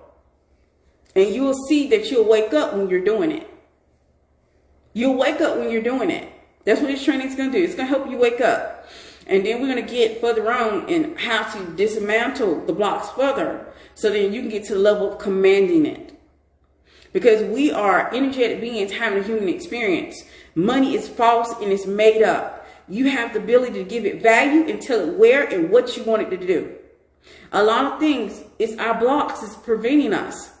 And you will see that you'll wake up when you're doing it. You'll wake up when you're doing it. That's what this training is going to do. It's going to help you wake up. And then we're going to get further on in how to dismantle the blocks further. So then you can get to the level of commanding it. Because we are energetic beings having a human experience. Money is false and it's made up. You have the ability to give it value and tell it where and what you want it to do. A lot of things, it's our blocks is preventing us.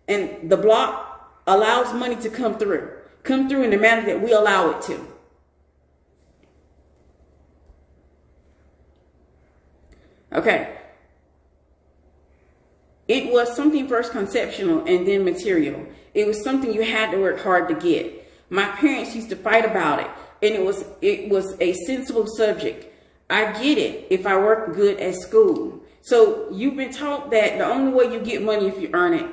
And the block allows money to come through in the manner that we allow it to. Okay. It was something first conceptual and then material. It was something you had to work hard to get. My parents used to fight about it, and it was a sensible subject. I get it if I work good at school. So you've been taught that the only way you get money if you earn it.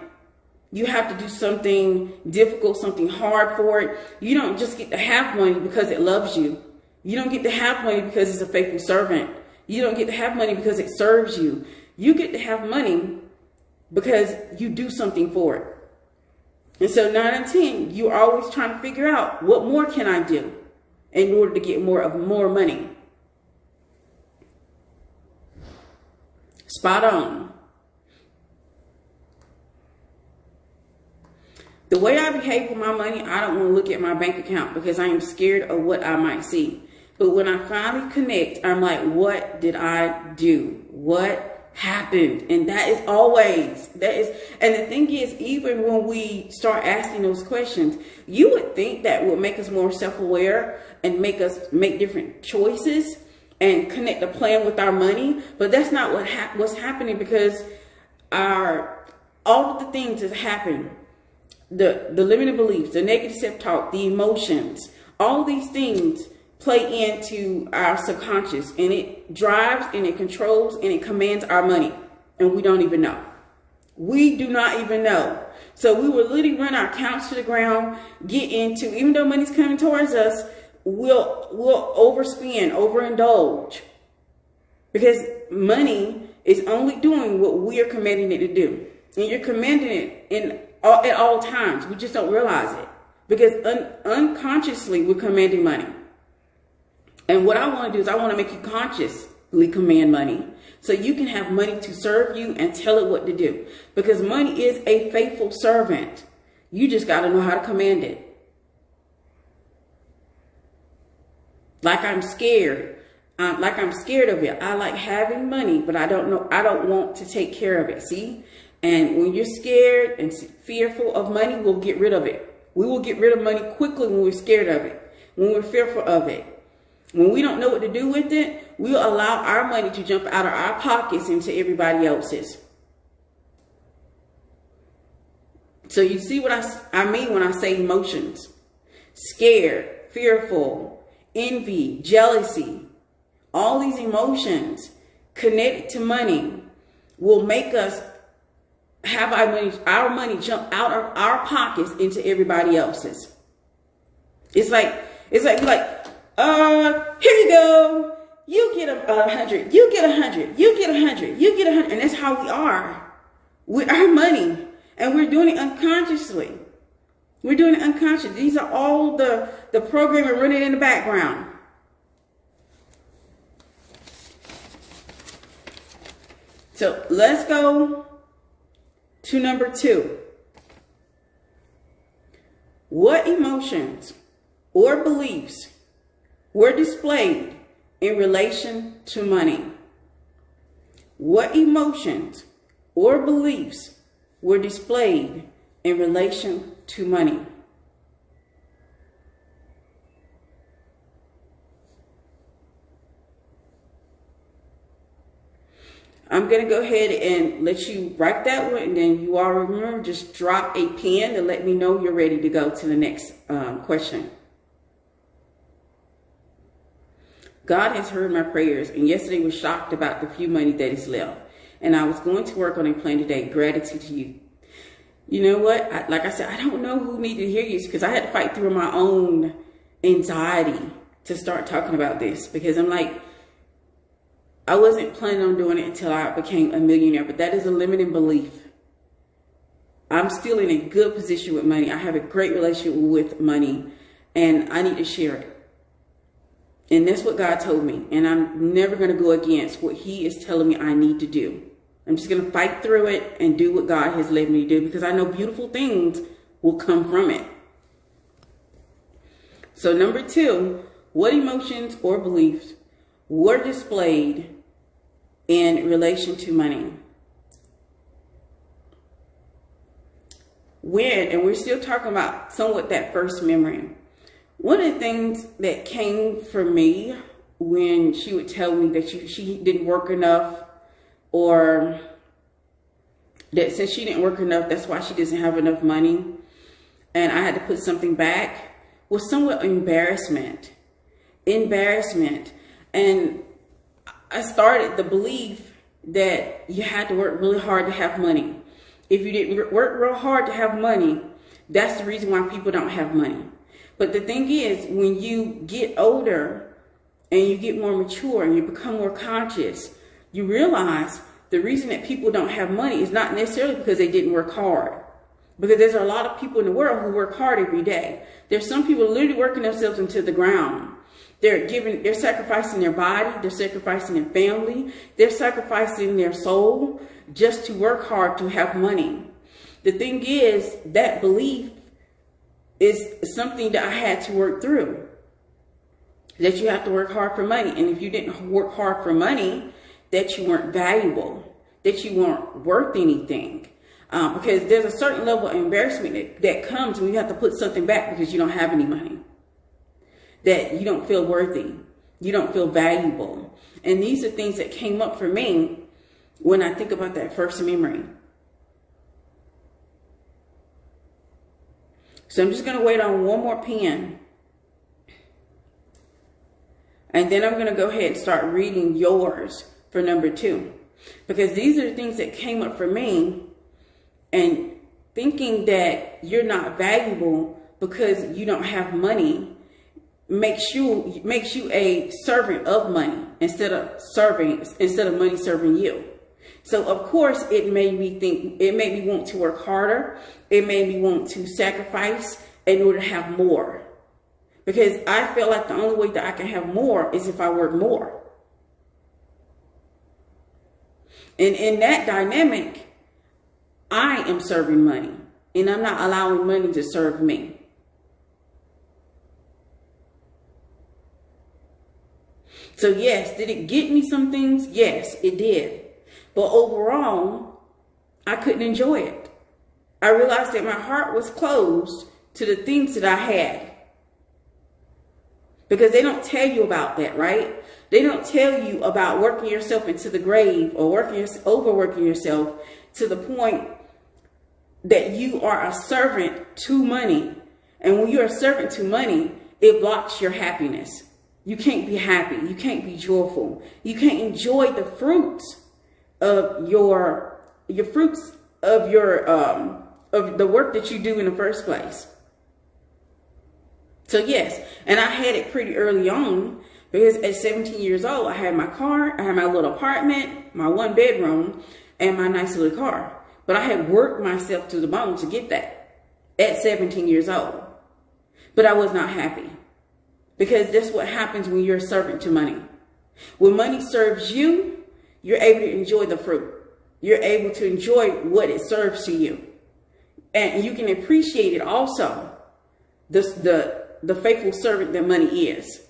You have to do something difficult, something hard for it. You don't just get to have money because it loves you. You don't get to have money because it's a faithful servant. You don't get to have money because it serves you. You get to have money because you do something for it. And so 9 and 10, you're always trying to figure out what more can I do in order to get more money. Spot on. The way I behave with my money, I don't want to look at my bank account because I am scared of what I might see. But when I finally connect, I'm like, what did I do? What happened? And that is always, and the thing is, even when we start asking those questions, you would think that would make us more self-aware and make us make different choices and connect a plan with our money. But that's not what's happening, because all of the things that happen, the limited beliefs, the negative self-talk, the emotions, all these things play into our subconscious, and it drives and it controls and it commands our money, and we don't even know. We do not even know. So we will literally run our accounts to the ground, get into, even though money's coming towards us, we'll overspend, overindulge, because money is only doing what we are commanding it to do, and you're commanding it at all times. We just don't realize it, because unconsciously we're commanding money. And what I want to do is I want to make you consciously command money so you can have money to serve you and tell it what to do. Because money is a faithful servant. You just got to know how to command it. Like I'm scared. Like I'm scared of it. I like having money, but I don't want to take care of it. See? And when you're scared and fearful of money, we'll get rid of it. We will get rid of money quickly when we're scared of it, when we're fearful of it. When we don't know what to do with it, we'll allow our money to jump out of our pockets into everybody else's. So you see what I mean when I say emotions. Scared, fearful, envy, jealousy. All these emotions connected to money will make us have our money jump out of our pockets into everybody else's. It's like here you go. You get 100. You get 100. You get 100. You get 100. And that's how we are with our money. And we're doing it unconsciously. We're doing it unconscious. These are all the programming running in the background. So let's go to number 2. What emotions or beliefs were displayed in relation to money? What emotions or beliefs were displayed in relation to money? I'm going to go ahead and let you write that one, and then you all remember, just drop a pen to let me know you're ready to go to the next question. God has heard my prayers, and yesterday was shocked about the few money that is left. And I was going to work on a plan today. Gratitude to you. You know what? Like I said, I don't know who needed to hear you, because I had to fight through my own anxiety to start talking about this, because I'm like, I wasn't planning on doing it until I became a millionaire, but that is a limiting belief. I'm still in a good position with money. I have a great relationship with money, and I need to share it. And that's what God told me. And I'm never going to go against what He is telling me I need to do. I'm just going to fight through it and do what God has led me to do, because I know beautiful things will come from it. So number 2, what emotions or beliefs were displayed in relation to money? And we're still talking about somewhat that first memory. One of the things that came for me when she would tell me that she didn't work enough, or that since she didn't work enough, that's why she doesn't have enough money, and I had to put something back, was somewhat embarrassment. And I started the belief that you had to work really hard to have money. If you didn't work real hard to have money, that's the reason why people don't have money. But the thing is, when you get older and you get more mature and you become more conscious, you realize the reason that people don't have money is not necessarily because they didn't work hard. Because there's a lot of people in the world who work hard every day. There's some people literally working themselves into the ground. They're sacrificing their body, they're sacrificing their family, they're sacrificing their soul just to work hard to have money. The thing is, that belief is something that I had to work through. That you have to work hard for money. And if you didn't work hard for money, that you weren't valuable, that you weren't worth anything. Because there's a certain level of embarrassment that comes when you have to put something back because you don't have any money. That you don't feel worthy. You don't feel valuable. And these are things that came up for me when I think about that first memory. So I'm just going to wait on one more pen. And then I'm going to go ahead and start reading yours for number 2. Because these are the things that came up for me. And thinking that you're not valuable because you don't have money makes you a servant of money instead of money serving you. So of course it made me want to work harder. It made me want to sacrifice in order to have more. Because I feel like the only way that I can have more is if I work more. And in that dynamic, I am serving money, and I'm not allowing money to serve me. So yes, did it get me some things? Yes, it did. But overall, I couldn't enjoy it. I realized that my heart was closed to the things that I had. Because they don't tell you about that, right? They don't tell you about working yourself into the grave or overworking yourself to the point that you are a servant to money. And when you're a servant to money, it blocks your happiness. You can't be happy. You can't be joyful. You can't enjoy the fruits of of the work that you do in the first place. So yes, and I had it pretty early on, because at 17 years old, I had my car, I had my little apartment, my 1 bedroom, and my nice little car. But I had worked myself to the bone to get that. at 17 years old. But I was not happy, because that's what happens when you're a servant to money. When money serves you, you're able to enjoy the fruit. You're able to enjoy what it serves to you. And you can appreciate it also, the faithful servant that money is.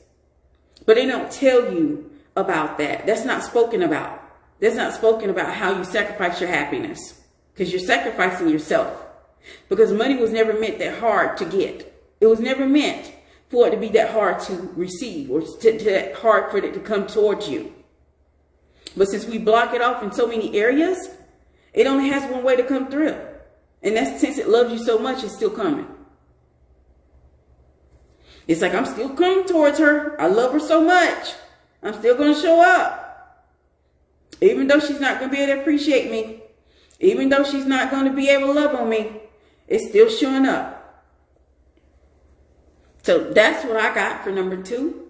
But they don't tell you about that. That's not spoken about. That's not spoken about how you sacrifice your happiness, because you're sacrificing yourself. Because money was never meant that hard to get. It was never meant for it to be that hard to receive, or that hard for it to come towards you. But since we block it off in so many areas, it only has one way to come through. And that's, since it loves you so much, it's still coming. It's like, I'm still coming towards her. I love her so much. I'm still going to show up. Even though she's not going to be able to appreciate me. Even though she's not going to be able to love on me. It's still showing up. So that's what I got for number 2.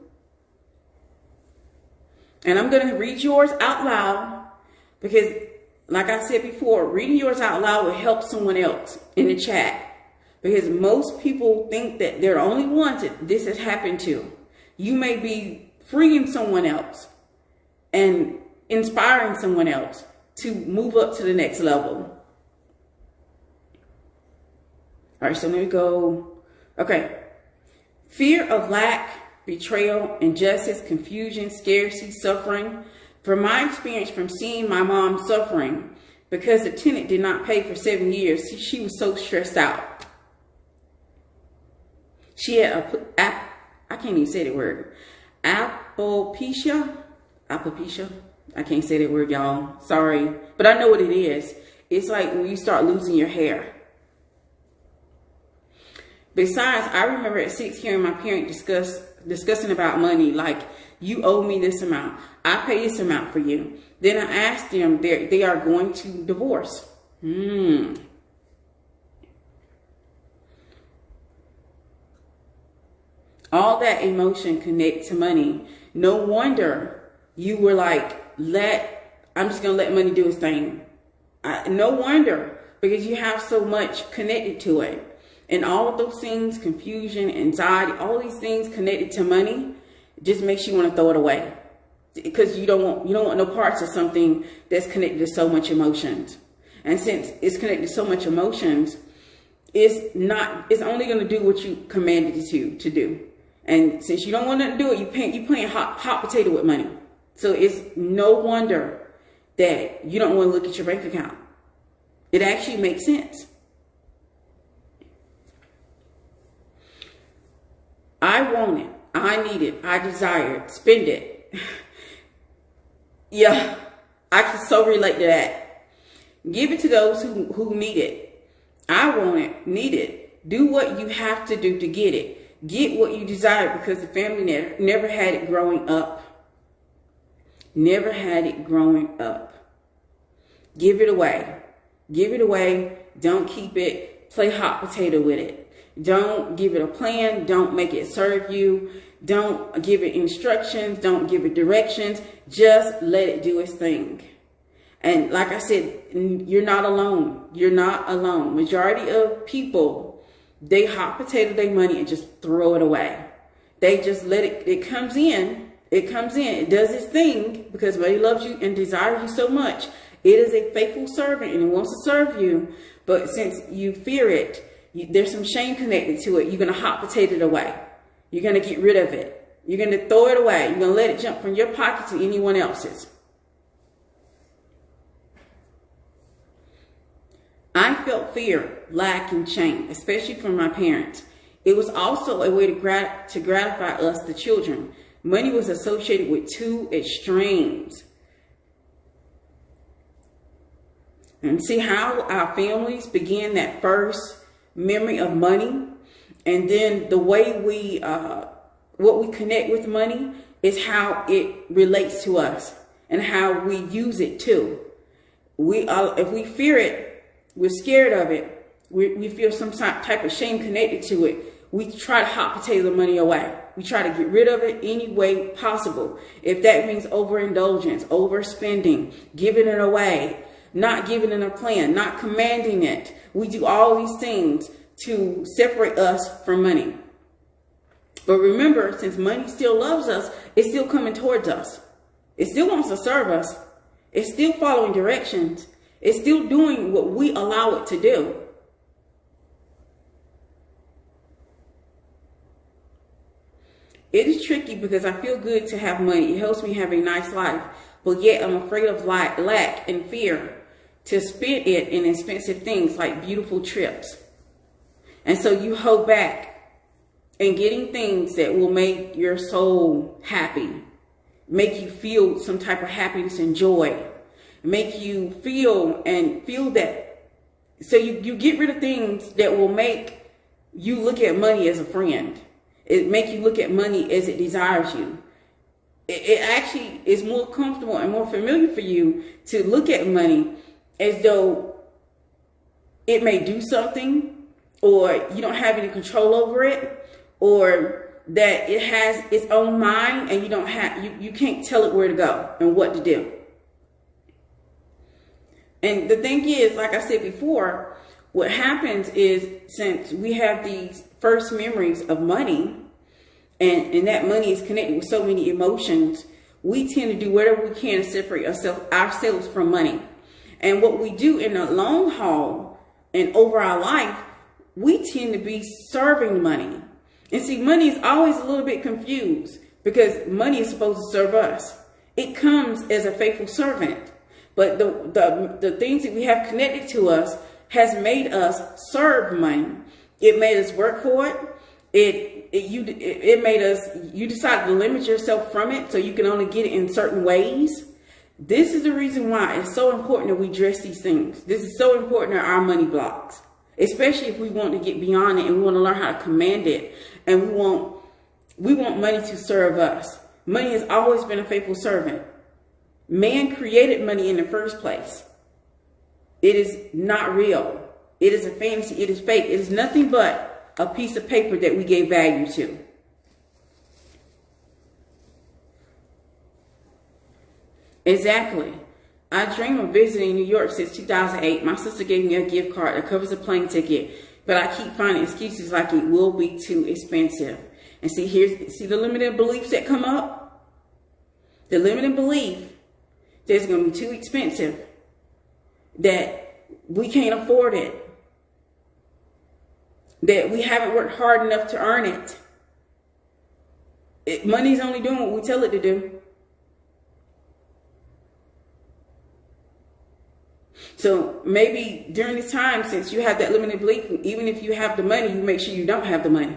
And I'm going to read yours out loud, because like I said before, reading yours out loud will help someone else in the chat. Because most people think that they're the only ones that this has happened to. You may be freeing someone else and inspiring someone else to move up to the next level. All right, so let me go. Okay. Fear of lack, betrayal, injustice, confusion, scarcity, suffering. From my experience from seeing my mom suffering because the tenant did not pay for 7 years, she was so stressed out. She had I can't even say that word. Alopecia. I can't say that word, y'all. Sorry. But I know what it is. It's like when you start losing your hair. Besides, I remember at 6 hearing my parent discussing about money, like, you owe me this amount. I pay this amount for you. Then I asked them, they are going to divorce. All that emotion connected to money. No wonder you were like, I'm just going to let money do its thing. No wonder, because you have so much connected to it. And all of those things, confusion, anxiety, all these things connected to money, just makes you want to throw it away. Because you don't want no parts of something that's connected to so much emotions. And since it's connected to so much emotions, it's only going to do what you commanded it to do. And since you don't want to do it, you playing hot potato with money. So it's no wonder that you don't want to look at your bank account. It actually makes sense. I want it. I need it. I desire it. Spend it. Yeah, I can so relate to that. Give it to those who need it. I want it. Need it. Do what you have to do to get it. Get what you desire, because the family never had it growing up. Never had it growing up. Give it away. Give it away. Don't keep it. Play hot potato with it. Don't give it a plan. Don't make it serve you. Don't give it instructions. Don't give it directions. Just let it do its thing. And like I said, you're not alone. You're not alone. Majority of people, they hot potato their money and just throw it away. They just let it, it comes in. It comes in. It does its thing because money loves you and desires you so much. It is a faithful servant and it wants to serve you. But since you fear it, there's some shame connected to it. You're going to hot potato it away. You're going to get rid of it. You're going to throw it away. You're going to let it jump from your pocket to anyone else's. I felt fear, lack, and shame, especially from my parents. It was also a way to gratify us, the children. Money was associated with two extremes. And see how our families began that first memory of money, and then the way what we connect with money is how it relates to us and how we use it too. If we fear it, we're scared of it, we feel some type of shame connected to it, we try to hot potato the money away. We try to get rid of it any way possible. If that means overindulgence, overspending, giving it away, not giving it a plan, not commanding it. We do all these things to separate us from money. But remember, since money still loves us, it's still coming towards us. It still wants to serve us. It's still following directions. It's still doing what we allow it to do. It is tricky because I feel good to have money. It helps me have a nice life. But yet I'm afraid of lack and fear to spend it in expensive things like beautiful trips. And so you hold back in getting things that will make your soul happy, make you feel some type of happiness and joy, make you feel that. So you get rid of things that will make you look at money as a friend. It make you look at money as it desires you. It actually is more comfortable and more familiar for you to look at money as though it may do something, or you don't have any control over it, or that it has its own mind and you can't tell it where to go and what to do. And the thing is, like I said before, what happens is, since we have these first memories of money, and that money is connected with so many emotions, we tend to do whatever we can to separate ourselves from money. And what we do in the long haul and over our life, we tend to be serving money. And see, money is always a little bit confused because money is supposed to serve us. It comes as a faithful servant. But the things that we have connected to us has made us serve money. It made us work for it. It made us, you decided to limit yourself from it so you can only get it in certain ways. This is the reason why it's so important that we address these things. This is so important in our money blocks, especially if we want to get beyond it and we want to learn how to command it. And we want money to serve us. Money has always been a faithful servant. Man created money in the first place. It is not real. It is a fantasy. It is fake. It is nothing but a piece of paper that we gave value to. Exactly. I dream of visiting New York since 2008. My sister gave me a gift card that covers a plane ticket, but I keep finding excuses like it will be too expensive. And see the limited beliefs that come up? The limited belief that it's going to be too expensive, that we can't afford it, that we haven't worked hard enough to earn it. Money's only doing what we tell it to do. So maybe during this time, since you have that limited belief, even if you have the money, you make sure you don't have the money,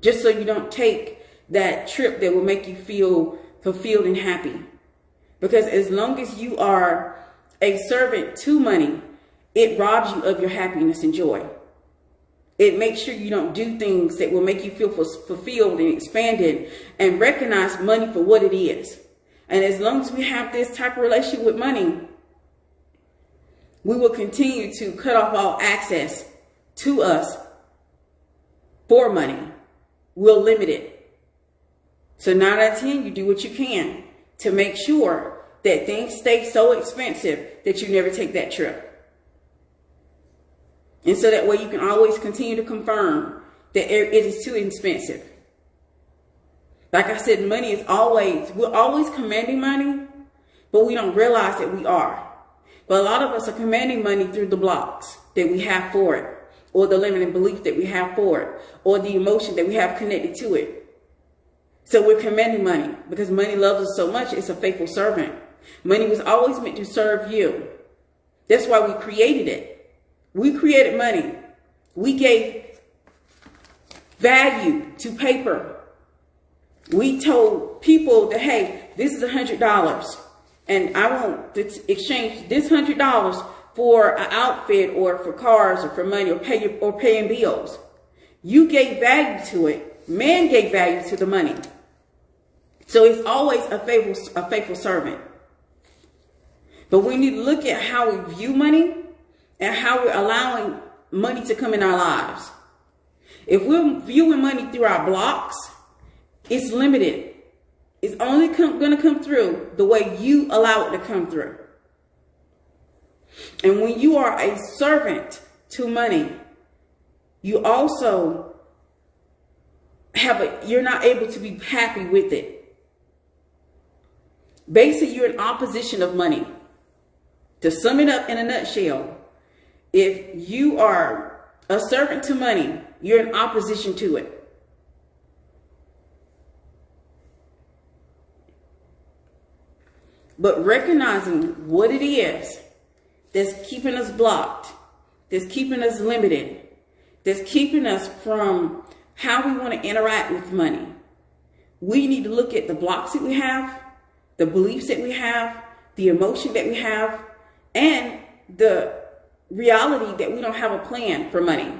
just so you don't take that trip that will make you feel fulfilled and happy. Because as long as you are a servant to money, it robs you of your happiness and joy. It makes sure you don't do things that will make you feel fulfilled and expanded and recognize money for what it is. And as long as we have this type of relationship with money, we will continue to cut off all access to us for money. We'll limit it. So 9 out of 10, you do what you can to make sure that things stay so expensive that you never take that trip. And so that way you can always continue to confirm that it is too expensive. Like I said, money is we're always commanding money, but we don't realize that we are. But a lot of us are commanding money through the blocks that we have for it, or the limiting belief that we have for it, or the emotion that we have connected to it. So we're commanding money because money loves us so much. It's a faithful servant. Money was always meant to serve you. That's why we created it. We created money. We gave value to paper. We told people that, hey, this is $100 and I want to exchange this $100 for an outfit or for cars or for money or paying bills. You gave value to it. Man gave value to the money. So it's always a faithful servant. But we need to look at how we view money and how we're allowing money to come in our lives. If we're viewing money through our blocks, it's limited. It's only going to come through the way you allow it to come through. And when you are a servant to money, you also you're not able to be happy with it. Basically, you're in opposition of money. To sum it up in a nutshell, if you are a servant to money, you're in opposition to it. But recognizing what it is that's keeping us blocked, that's keeping us limited, that's keeping us from how we want to interact with money. We need to look at the blocks that we have, the beliefs that we have, the emotion that we have, and the reality that we don't have a plan for money.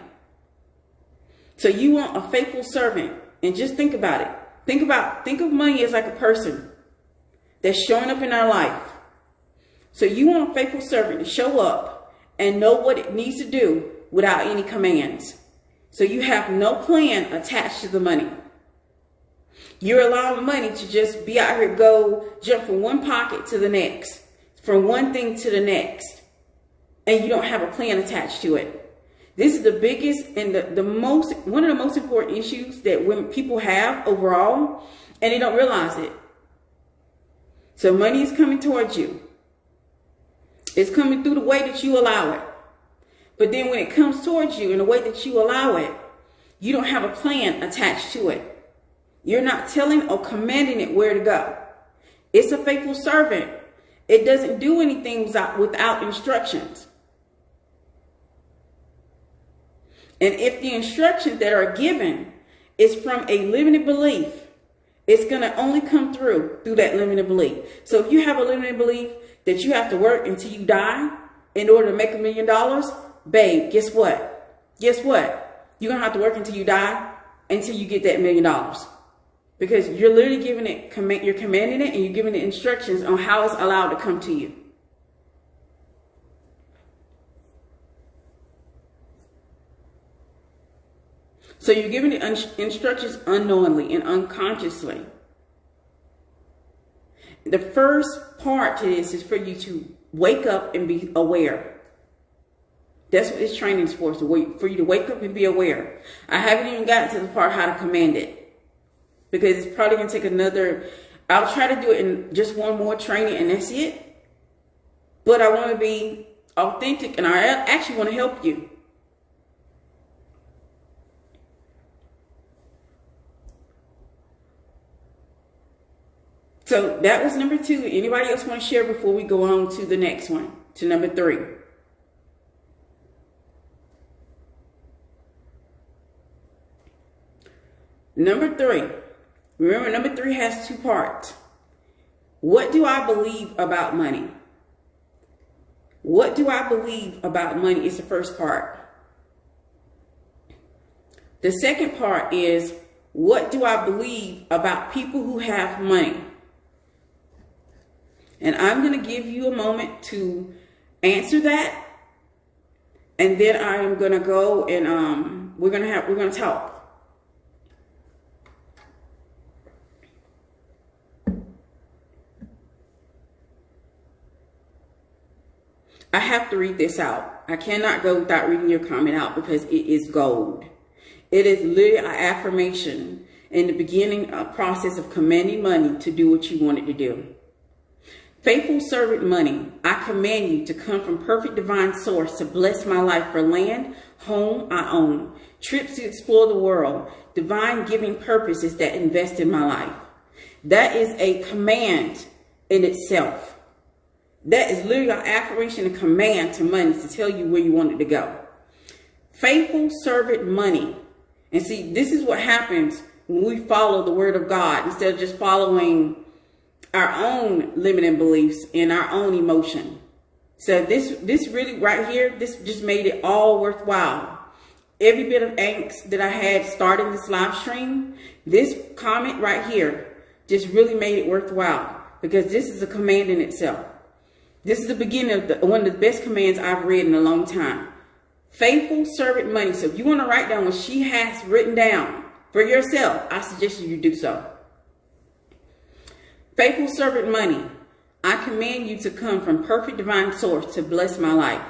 So you want a faithful servant, and just think about it. Think of money as like a person that's showing up in our life. So you want a faithful servant to show up and know what it needs to do without any commands. So you have no plan attached to the money. You're allowing money to just be out here, jump from one pocket to the next, from one thing to the next, and you don't have a plan attached to it. This is the biggest and one of the most important issues that women people have overall, and they don't realize it. So money is coming towards you. It's coming through the way that you allow it. But then when it comes towards you in the way that you allow it, you don't have a plan attached to it. You're not telling or commanding it where to go. It's a faithful servant. It doesn't do anything without instructions. And if the instructions that are given is from a limited belief, it's going to only come through that limited belief. So if you have a limited belief that you have to work until you die in order to make $1 million, babe, guess what? Guess what? You're going to have to work until you die until you get that $1 million. Because you're literally giving it, you're commanding it, and you're giving it instructions on how it's allowed to come to you. So you're giving it instructions unknowingly and unconsciously. The first part to this is for you to wake up and be aware. That's what this training is for you to wake up and be aware. I haven't even gotten to the part how to command it, because it's probably going to take I'll try to do it in just one more training and that's it. But I want to be authentic and I actually want to help you. So that was number 2. Anybody else want to share before we go on to the next one, to number 3? Number 3. Remember, number 3 has 2 parts. What do I believe about money? What do I believe about money is the first part. The second part is, what do I believe about people who have money? And I'm going to give you a moment to answer that. And then I'm going to go and we're going to talk. I have to read this out. I cannot go without reading your comment out because it is gold. It is literally an affirmation in the beginning process of commanding money to do what you want it to do. Faithful servant money, I command you to come from perfect divine source to bless my life for land, home I own, trips to explore the world, divine giving purposes that invest in my life. That is a command in itself. That is literally an affirmation and command to money to tell you where you want it to go. Faithful servant money. And see, this is what happens when we follow the word of God instead of just following our own limiting beliefs and our own emotion. So this really right here, this just made it all worthwhile. Every bit of angst that I had starting this live stream, this comment right here just really made it worthwhile, because this is a command in itself. This is the beginning of one of the best commands I've read in a long time. Faithful servant money. So if you want to write down what she has written down for yourself, I suggest you do so. Faithful servant money, I command you to come from perfect divine source to bless my life,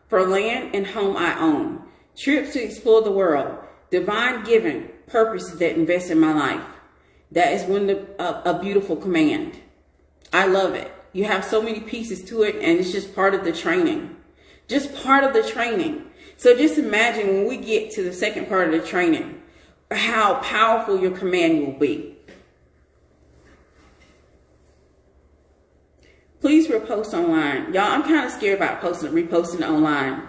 for land and home I own, trips to explore the world, divine giving, purposes that invest in my life. That is a beautiful command. I love it. You have so many pieces to it, and it's just part of the training. Just part of the training. So just imagine when we get to the second part of the training, how powerful your command will be. Please repost online. Y'all, I'm kind of scared about reposting online.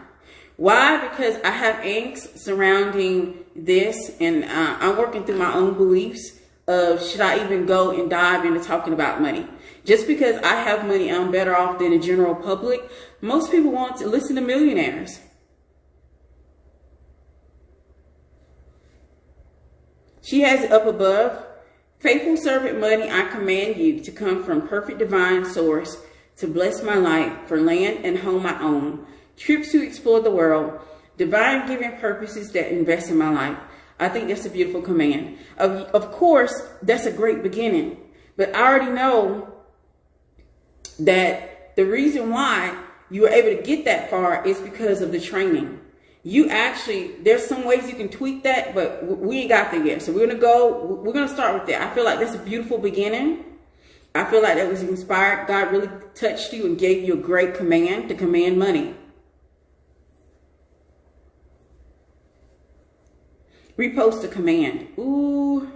Why? Because I have angst surrounding this, and I'm working through my own beliefs of should I even go and dive into talking about money. Just because I have money, I'm better off than the general public. Most people want to listen to millionaires. She has it up above. Faithful servant money, I command you to come from perfect divine source to bless my life for land and home I own, trips to explore the world, divine giving purposes that invest in my life. I think that's a beautiful command. Of course, that's a great beginning, but I already know that the reason why you were able to get that far is because of the training. You actually, there's some ways you can tweak that, but we ain't got there yet. So we're going to start with that. I feel like that's a beautiful beginning. I feel like that was inspired. God really touched you and gave you a great command to command money. Repost the command. Ooh.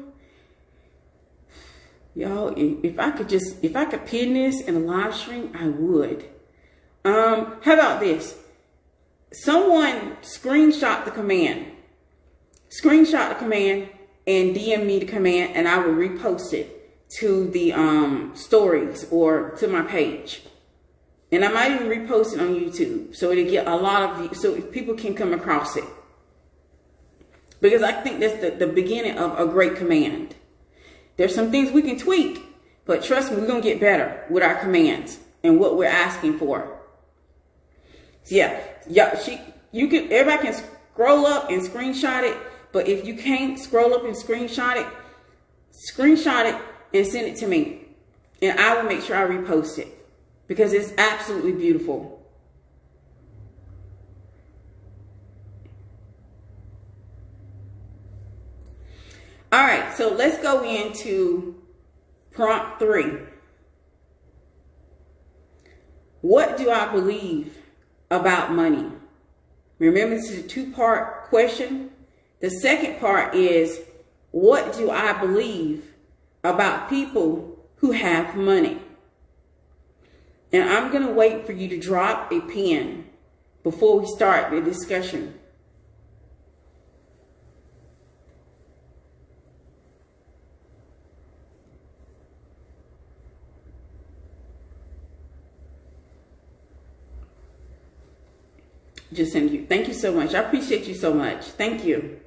Y'all, if I could pin this in a live stream, I would. How about this? Someone screenshot the command. Screenshot the command and DM me the command, and I will repost it to the stories or to my page. And I might even repost it on YouTube so it'll get a lot of views, so people can come across it. Because I think that's the beginning of a great command. There's some things we can tweak, but trust me, we're going to get better with our commands and what we're asking for. So everybody can scroll up and screenshot it, but if you can't scroll up and screenshot it and send it to me, and I will make sure I repost it because it's absolutely beautiful. All right, so let's go into prompt 3. What do I believe about money? Remember, this is a 2-part question. The second part is, what do I believe about people who have money? And I'm going to wait for you to drop a pen before we start the discussion. Just send you. Thank you so much. I appreciate you so much. Thank you.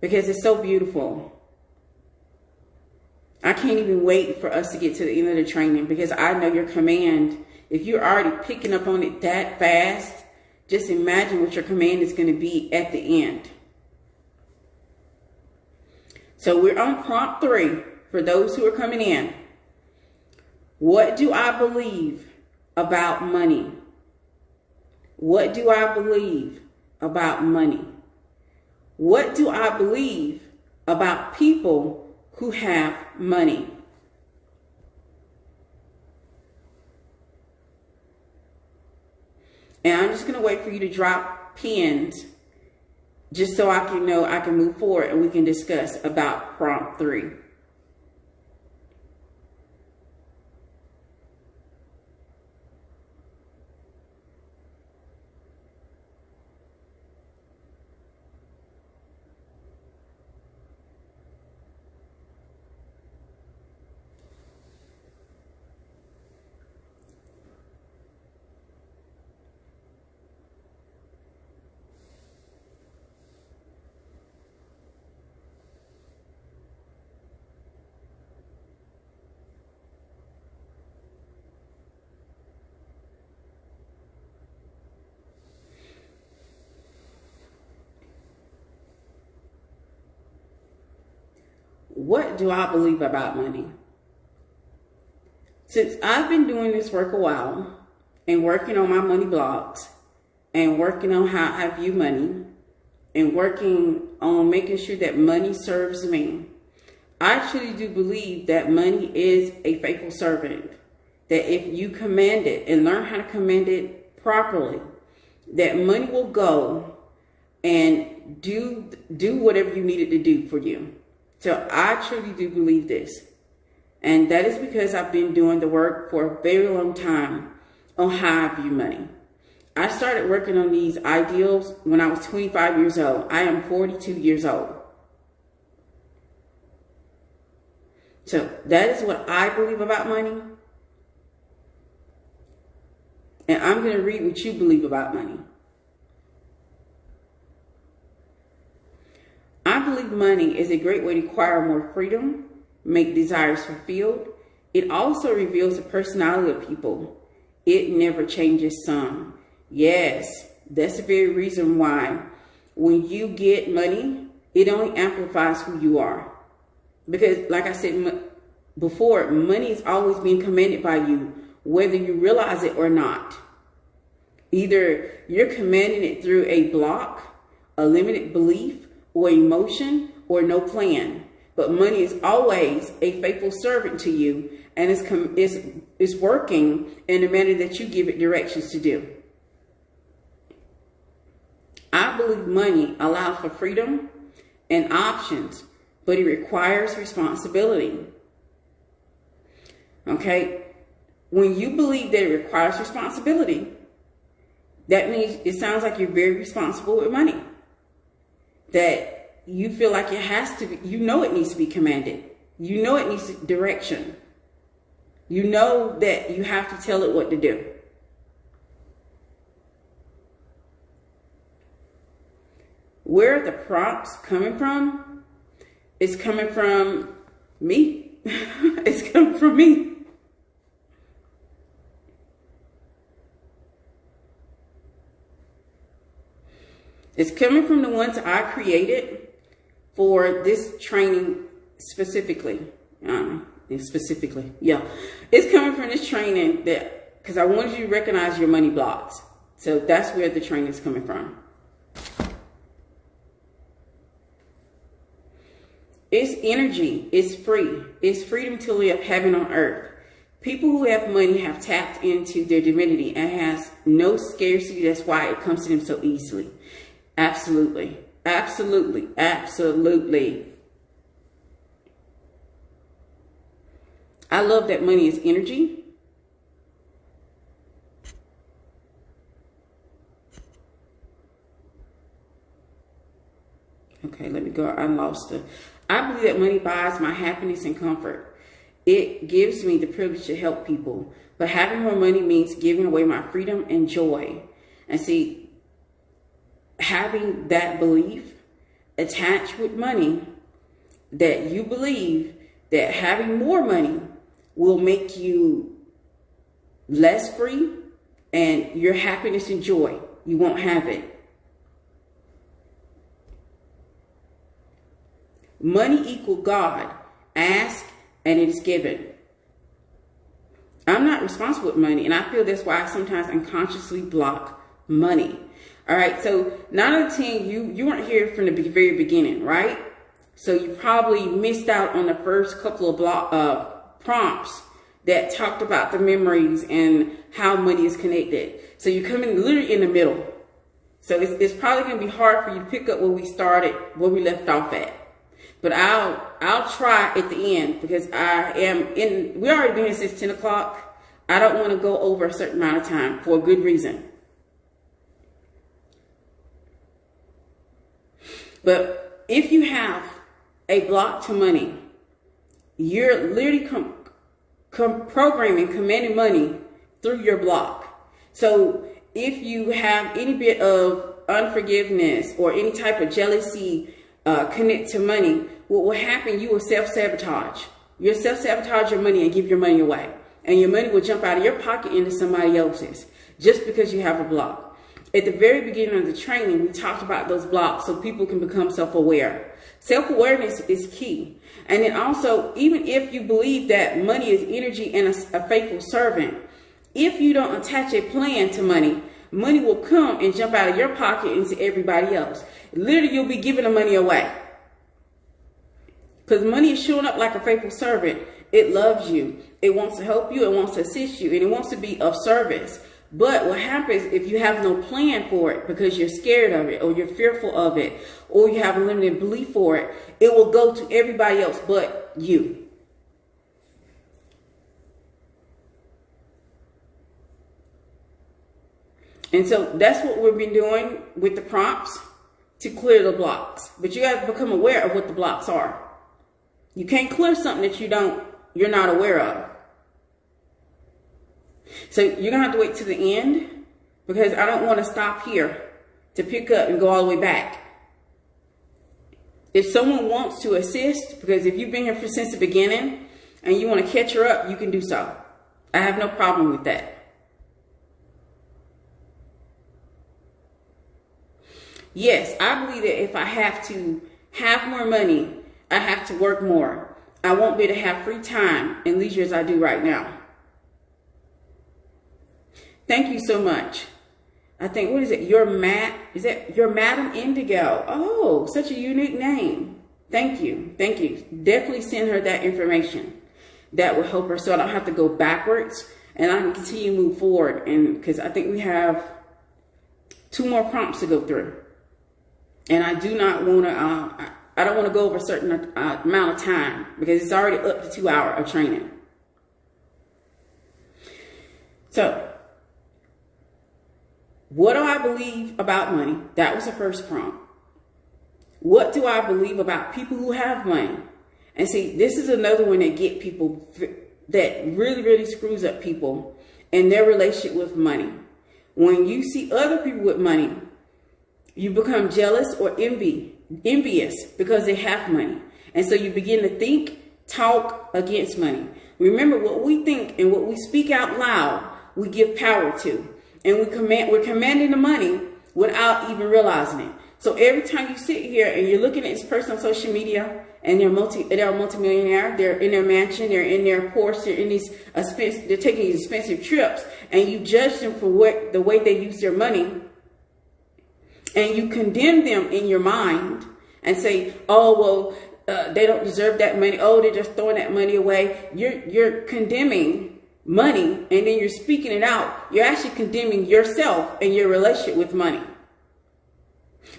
Because it's so beautiful. I can't even wait for us to get to the end of the training because I know your command. If you're already picking up on it that fast, just imagine what your command is going to be at the end. So we're on prompt 3 for those who are coming in. What do I believe about money? What do I believe about money? What do I believe about people who have money? And I'm just going to wait for you to drop pins just so I can know I can move forward and we can discuss about prompt 3. What do I believe about money? Since I've been doing this work a while and working on my money blocks and working on how I view money, and working on making sure that money serves me, I truly do believe that money is a faithful servant. That if you command it and learn how to command it properly, that money will go and do whatever you need it to do for you. So I truly do believe this. And that is because I've been doing the work for a very long time on how I view money. I started working on these ideals when I was 25 years old. I am 42 years old. So that is what I believe about money. And I'm going to read what you believe about money. I believe money is a great way to acquire more freedom, make desires fulfilled. It also reveals the personality of people. It never changes some. Yes, that's the very reason why when you get money, it only amplifies who you are. Because like I said before, money is always being commanded by you, whether you realize it or not. Either you're commanding it through a block, a limited belief, or emotion, or no plan. But money is always a faithful servant to you, and it's working in the manner that you give it directions to do. I believe money allows for freedom and options, but it requires responsibility. Okay? When you believe that it requires responsibility, that means it sounds like you're very responsible with money. That you feel like it has to be, you know it needs to be commanded. You know it needs direction. You know that you have to tell it what to do. Where are the prompts coming from? It's coming from me. It's coming from me. It's coming from the ones I created for this training specifically. Yeah. It's coming from this training that, because I wanted you to recognize your money blocks. So that's where the training is coming from. It's energy. It's free. It's freedom to live heaven on earth. People who have money have tapped into their divinity and has no scarcity. That's why it comes to them so easily. Absolutely. Absolutely. Absolutely. I love that money is energy. Okay, let me go. I lost it. I believe that money buys my happiness and comfort. It gives me the privilege to help people. But having more money means giving away my freedom and joy. And see, having that belief attached with money, that you believe that having more money will make you less free and your happiness and joy, you won't have it. Money equal God. Ask and it is given. I'm not responsible with money, and I feel that's why I sometimes unconsciously block money. All right, so 9 out of 10, you weren't here from the very beginning, right? So you probably missed out on the first couple of prompts that talked about the memories and how money is connected. So you're coming literally in the middle. So it's probably going to be hard for you to pick up where we started, where we left off at. But I'll try at the end, because we already been here since 10 o'clock. I don't want to go over a certain amount of time for a good reason. But if you have a block to money, you're literally programming, commanding money through your block. So if you have any bit of unforgiveness or any type of jealousy connect to money, what will happen, you will self-sabotage. You'll self-sabotage your money and give your money away. And your money will jump out of your pocket into somebody else's just because you have a block. At the very beginning of the training, we talked about those blocks so people can become self-aware. Self-awareness is key. And then also, even if you believe that money is energy and a faithful servant, if you don't attach a plan to money, money will come and jump out of your pocket into everybody else. Literally, you'll be giving the money away. Because money is showing up like a faithful servant. It loves you. It wants to help you. It wants to assist you. And it wants to be of service. But what happens if you have no plan for it because you're scared of it or you're fearful of it or you have a limited belief for it, it will go to everybody else but you. And so that's what we've been doing with the prompts to clear the blocks. But you got to become aware of what the blocks are. You can't clear something that you're not aware of. So you're going to have to wait to the end because I don't want to stop here to pick up and go all the way back. If someone wants to assist, because if you've been here since the beginning and you want to catch her up, you can do so. I have no problem with that. Yes, I believe that if I have to have more money, I have to work more. I won't be able to have free time and leisure as I do right now. Thank you so much. I think, what is it? Is that your Madam Indigo? Oh, such a unique name. Thank you. Thank you. Definitely send her that information. That will help her so I don't have to go backwards and I can continue to move forward. And because I think we have 2 more prompts to go through. And I do not want to, I don't want to go over a certain amount of time because it's already up to 2 hours of training. So, what do I believe about money? That was the first prompt. What do I believe about people who have money? And see, this is another one that get people, that really, really screws up people in their relationship with money. When you see other people with money, you become jealous or envious because they have money. And so you begin to think, talk against money. Remember, what we think and what we speak out loud, we give power to. And we're commanding the money without even realizing it. So every time you sit here and you're looking at this person on social media and they're a multimillionaire, they're in their mansion, they're in their Porsche, they're taking these expensive trips, and you judge them for the way they use their money, and you condemn them in your mind and say, oh, well, they don't deserve that money. Oh, they're just throwing that money away. You're condemning money, and then you're speaking it out. You're actually condemning yourself and your relationship with money.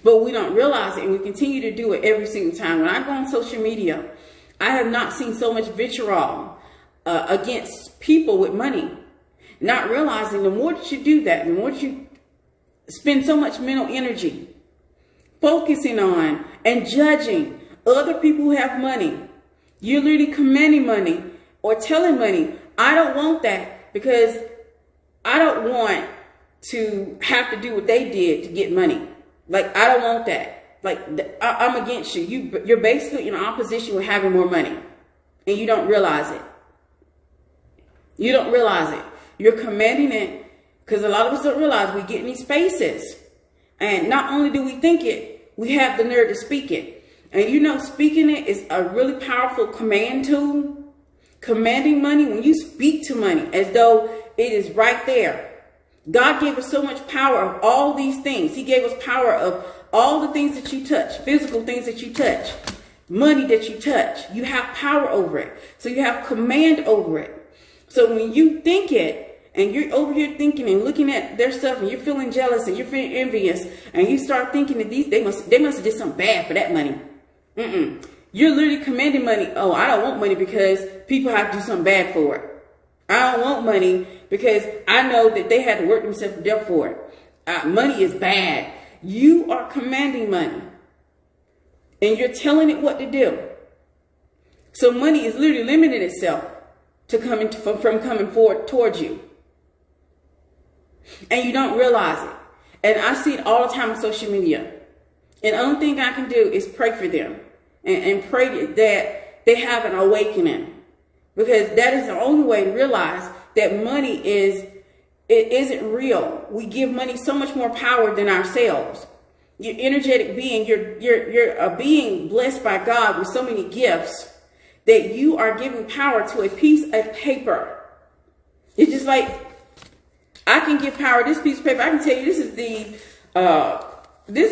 But we don't realize it, and we continue to do it every single time. When I go on social media, I have not seen so much vitriol against people with money. Not realizing the more that you do that, the more that you spend so much mental energy focusing on and judging other people who have money, you're literally commanding money or telling money, I don't want that because I don't want to have to do what they did to get money. Like, I don't want that. Like, I'm against you. You're basically in opposition with having more money. And you don't realize it. You don't realize it. You're commanding it because a lot of us don't realize we get in these spaces. And not only do we think it, we have the nerve to speak it. And you know, speaking it is a really powerful command tool. Commanding money, when you speak to money as though it is right there. God gave us so much power of all these things. He gave us power of all the things that you touch, physical things that you touch, money that you touch. You have power over it. So you have command over it. So when you think it and you're over here thinking and looking at their stuff and you're feeling jealous and you're feeling envious and you start thinking that they must have did something bad for that money. You're literally commanding money. Oh, I don't want money because people have to do something bad for it. I don't want money because I know that they had to work themselves to death for it. Money is bad. You are commanding money. And you're telling it what to do. So money is literally limiting itself to from coming forward towards you. And you don't realize it. And I see it all the time on social media. And the only thing I can do is pray for them. And pray that they have an awakening. Because that is the only way to realize that money isn't real. We give money so much more power than ourselves. You're an energetic being. You're a being blessed by God with so many gifts that you are giving power to a piece of paper. It's just like I can give power to this piece of paper. I can tell you this is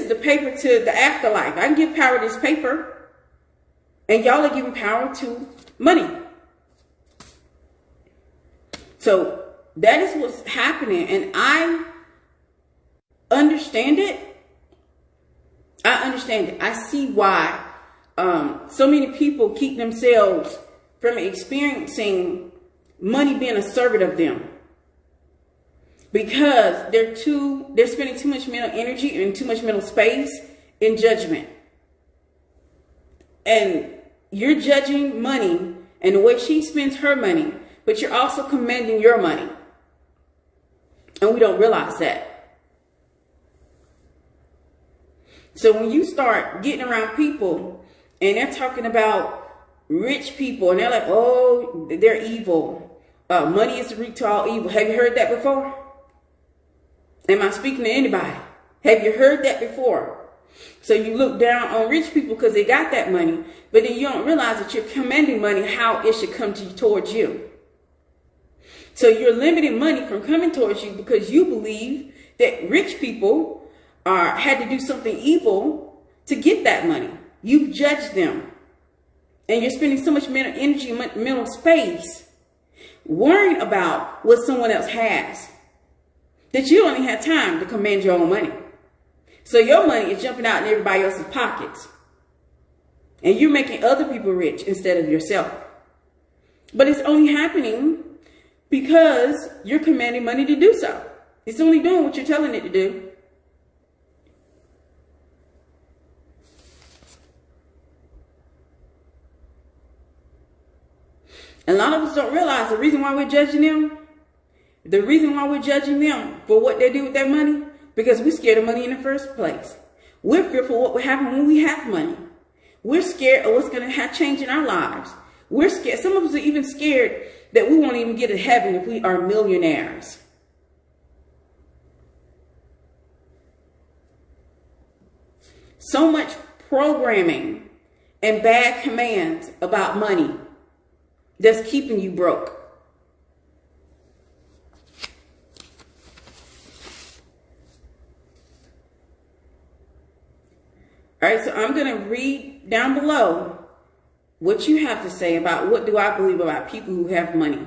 the paper to the afterlife. I can give power to this paper, and y'all are giving power to money. So that is what's happening, and I understand it. I see why so many people keep themselves from experiencing money being a servant of them, because they're spending too much mental energy and too much mental space in judgment. And you're judging money and the way she spends her money, but you're also commanding your money. And we don't realize that. So when you start getting around people and they're talking about rich people and they're like, oh, they're evil. Money is the root to all evil. Have you heard that before? Am I speaking to anybody? Have you heard that before? So you look down on rich people because they got that money, but then you don't realize that you're commanding money how it should come towards you. So you're limiting money from coming towards you because you believe that rich people had to do something evil to get that money. You've judged them. And you're spending so much mental energy, mental space, worrying about what someone else has, that you don't even have time to command your own money. So your money is jumping out in everybody else's pockets. And you're making other people rich instead of yourself. But it's only happening because you're commanding money to do so. It's only doing what you're telling it to do. A lot of us don't realize the reason why we're judging them. The reason why we're judging them for what they do with their money, because we're scared of money in the first place. We're fearful of what will happen when we have money. We're scared of what's going to change in our lives. We're scared. Some of us are even scared that we won't even get to heaven if we are millionaires. So much programming and bad commands about money that's keeping you broke. All right, so I'm going to read down below what you have to say about what do I believe about people who have money.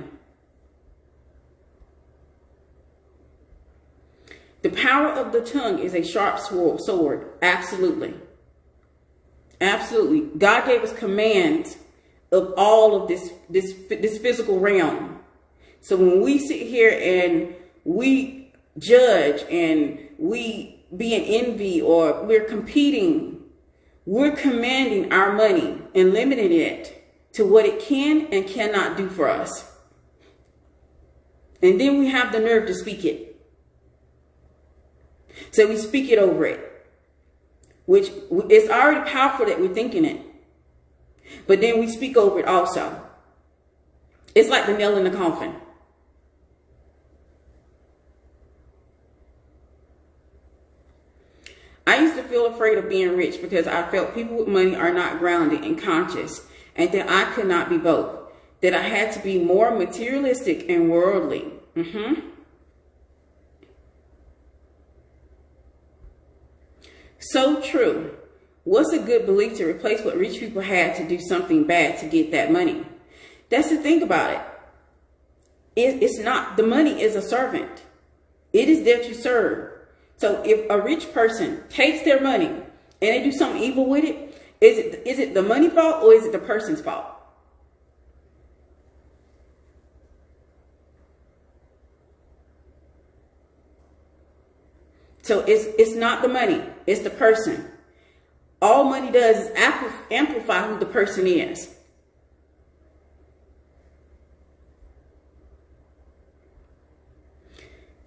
The power of the tongue is a sharp sword. Absolutely. Absolutely. God gave us commands of all of this physical realm. So when we sit here and we judge and we be in envy or we're competing, we're commanding our money and limiting it to what it can and cannot do for us. And then we have the nerve to speak it. So we speak it over it, which it's already powerful that we're thinking it. But then we speak over it also. It's like the nail in the coffin. I used to feel afraid of being rich because I felt people with money are not grounded and conscious, and that I could not be both. That I had to be more materialistic and worldly. So true. What's a good belief to replace what rich people had to do something bad to get that money? That's the thing about it. It's not, the money is a servant. It is there to serve. So if a rich person takes their money and they do something evil with it, is it the money fault or is it the person's fault? So it's not the money, it's the person. All money does is amplify who the person is.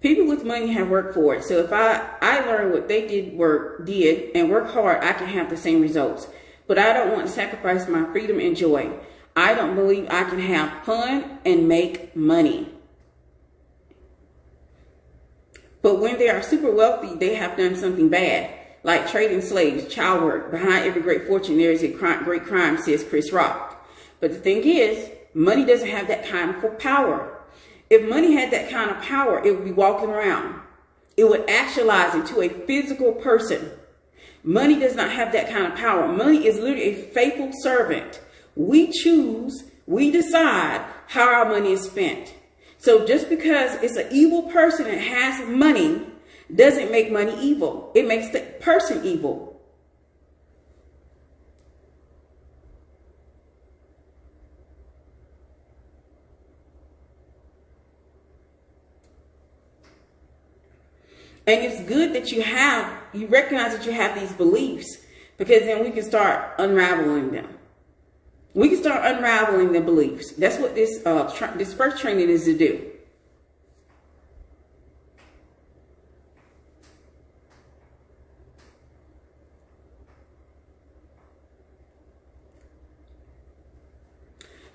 People with money have worked for it. So if I learn what they did and work hard, I can have the same results. But I don't want to sacrifice my freedom and joy. I don't believe I can have fun and make money. But when they are super wealthy, they have done something bad, like trading slaves, child work. Behind every great fortune, there is a great crime, says Chris Rock. But the thing is, money doesn't have that kind of power. If money had that kind of power, it would be walking around. It would actualize into a physical person. Money does not have that kind of power. Money is literally a faithful servant. We choose, we decide how our money is spent. So just because it's an evil person that has money doesn't make money evil. It makes the person evil. And it's good that you recognize that you have these beliefs, because then we can start unraveling them. We can start unraveling the beliefs. That's what this first training is to do.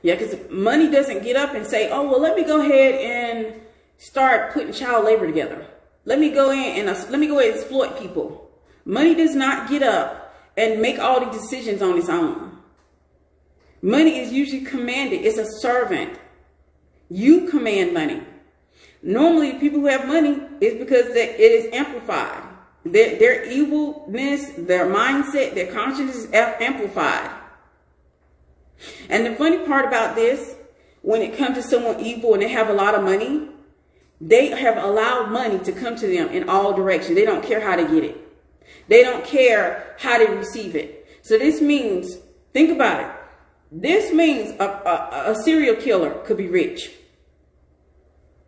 Yeah, because money doesn't get up and say, oh, well, let me go ahead and start putting child labor together. Let me go in and exploit people. Money does not get up and make all the decisions on its own. Money is usually commanded. It's a servant. You command money. Normally, people who have money is because it is amplified. Their evilness, their mindset, their conscience is amplified. And the funny part about this, when it comes to someone evil and they have a lot of money, they have allowed money to come to them in all directions. They don't care how to get it. They don't care how to receive it. So this means, think about it. This means a serial killer could be rich.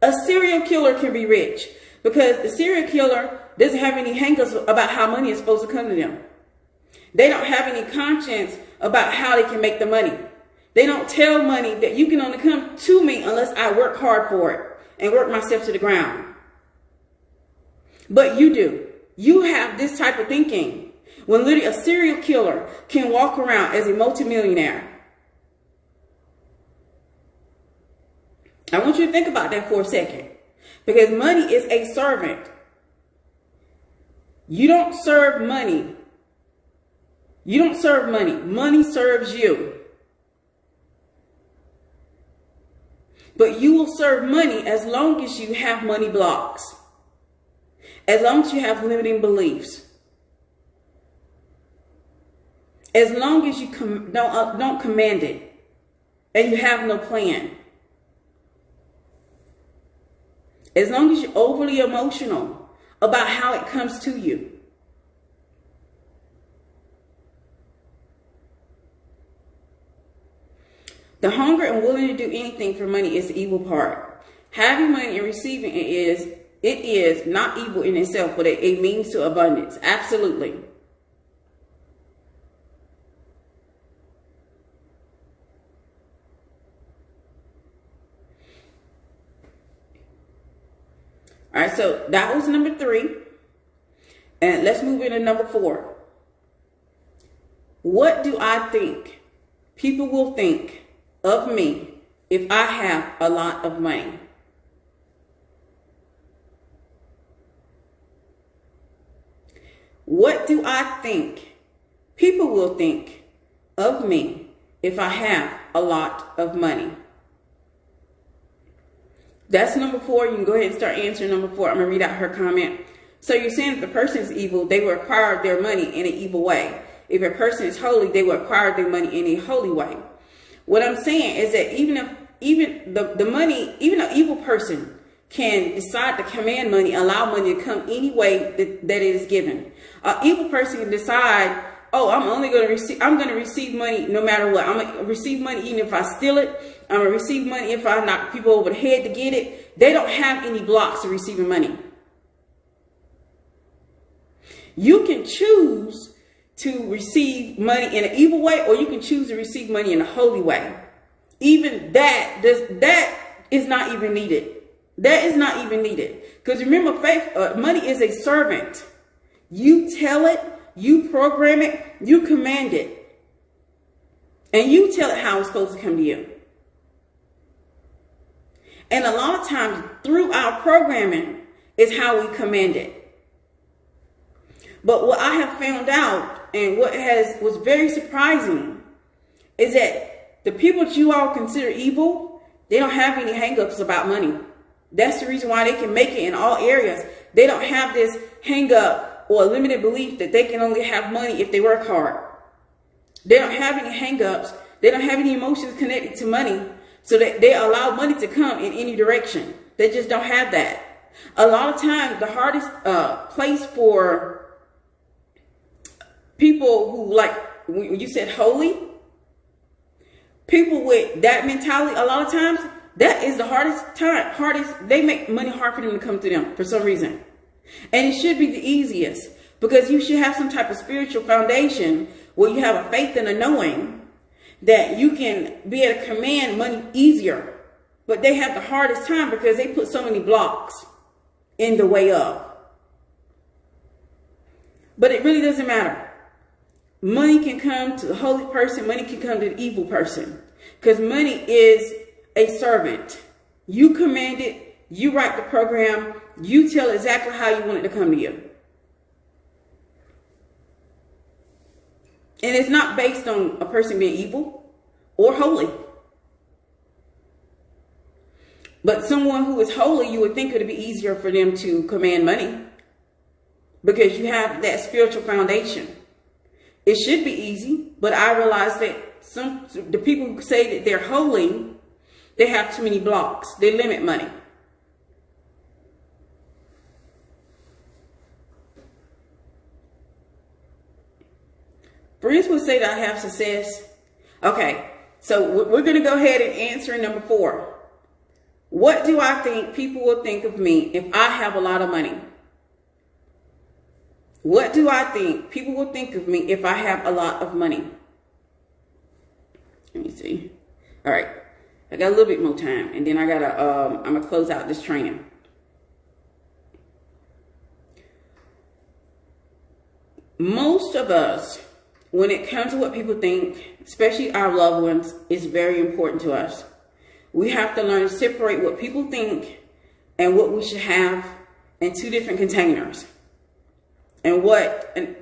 A serial killer can be rich because the serial killer doesn't have any hang-ups about how money is supposed to come to them. They don't have any conscience about how they can make the money. They don't tell money that you can only come to me unless I work hard for it and work myself to the ground. But you do. You have this type of thinking when literally a serial killer can walk around as a multimillionaire. I want you to think about that for a second, because money is a servant. You don't serve money. You don't serve money. Money serves you. But you will serve money as long as you have money blocks. As long as you have limiting beliefs. As long as you don't command it and you have no plan. As long as you're overly emotional about how it comes to you. The hunger and willing to do anything for money is the evil part. Having money and receiving it is not evil in itself, but it means to abundance. Absolutely. All right, so that was number 3. And let's move into number 4. What do I think people will think of me if I have a lot of money? What do I think people will think of me if I have a lot of money? That's number 4. You can go ahead and start answering number 4. I'm going to read out her comment. So you're saying if the person is evil, they will acquire their money in an evil way. If a person is holy, they will acquire their money in a holy way. What I'm saying is that even an evil person can decide to command money, allow money to come any way that it is given. An evil person can decide, oh, I'm going to receive money no matter what. I'm going to receive money even if I steal it. I'm going to receive money if I knock people over the head to get it. They don't have any blocks to receiving money. You can choose to receive money in an evil way, or you can choose to receive money in a holy way. Even that is not even needed. That is not even needed. Because remember, money is a servant. You tell it, you program it, you command it. And you tell it how it's supposed to come to you. And a lot of times through our programming is how we command it. But what I have found out, and what was very surprising, is that the people that you all consider evil, they don't have any hang-ups about money. That's the reason why they can make it in all areas. They don't have this hang up or limited belief that they can only have money if they work hard. They don't have any hang ups. They don't have any emotions connected to money, so that they allow money to come in any direction. They just don't have that. A lot of times, the hardest place for people who, like when you said holy, people with that mentality, a lot of times, that is the hardest. They make money hard for them to come to them for some reason. And it should be the easiest, because you should have some type of spiritual foundation where you have a faith and a knowing that you can be able to command money easier. But they have the hardest time because they put so many blocks in the way of. But it really doesn't matter. Money can come to the holy person. Money can come to the evil person. Because money is a servant. You command it. You write the program. You tell exactly how you want it to come to you. And it's not based on a person being evil or holy. But someone who is holy, you would think it would be easier for them to command money, because you have that spiritual foundation. It should be easy, but I realize that the people who say that they're holy, they have too many blocks. They limit money. Friends would say that I have success. Okay, so we're going to go ahead and answer number 4. What do I think people will think of me if I have a lot of money? What do I think people will think of me if I have a lot of money? Let me see. All right. I got a little bit more time, and then I'm going to close out this training. Most of us, when it comes to what people think, especially our loved ones, is very important to us. We have to learn to separate what people think and what we should have in 2 different containers. And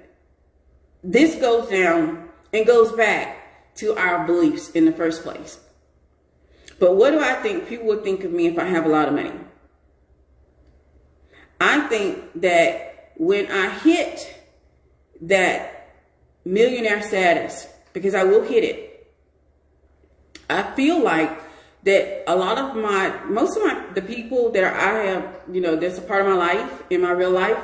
this goes down and goes back to our beliefs in the first place. But what do I think people would think of me if I have a lot of money? I think that when I hit that millionaire status, because I will hit it, I feel like that a lot of the people that I have, that's a part of my life, in my real life,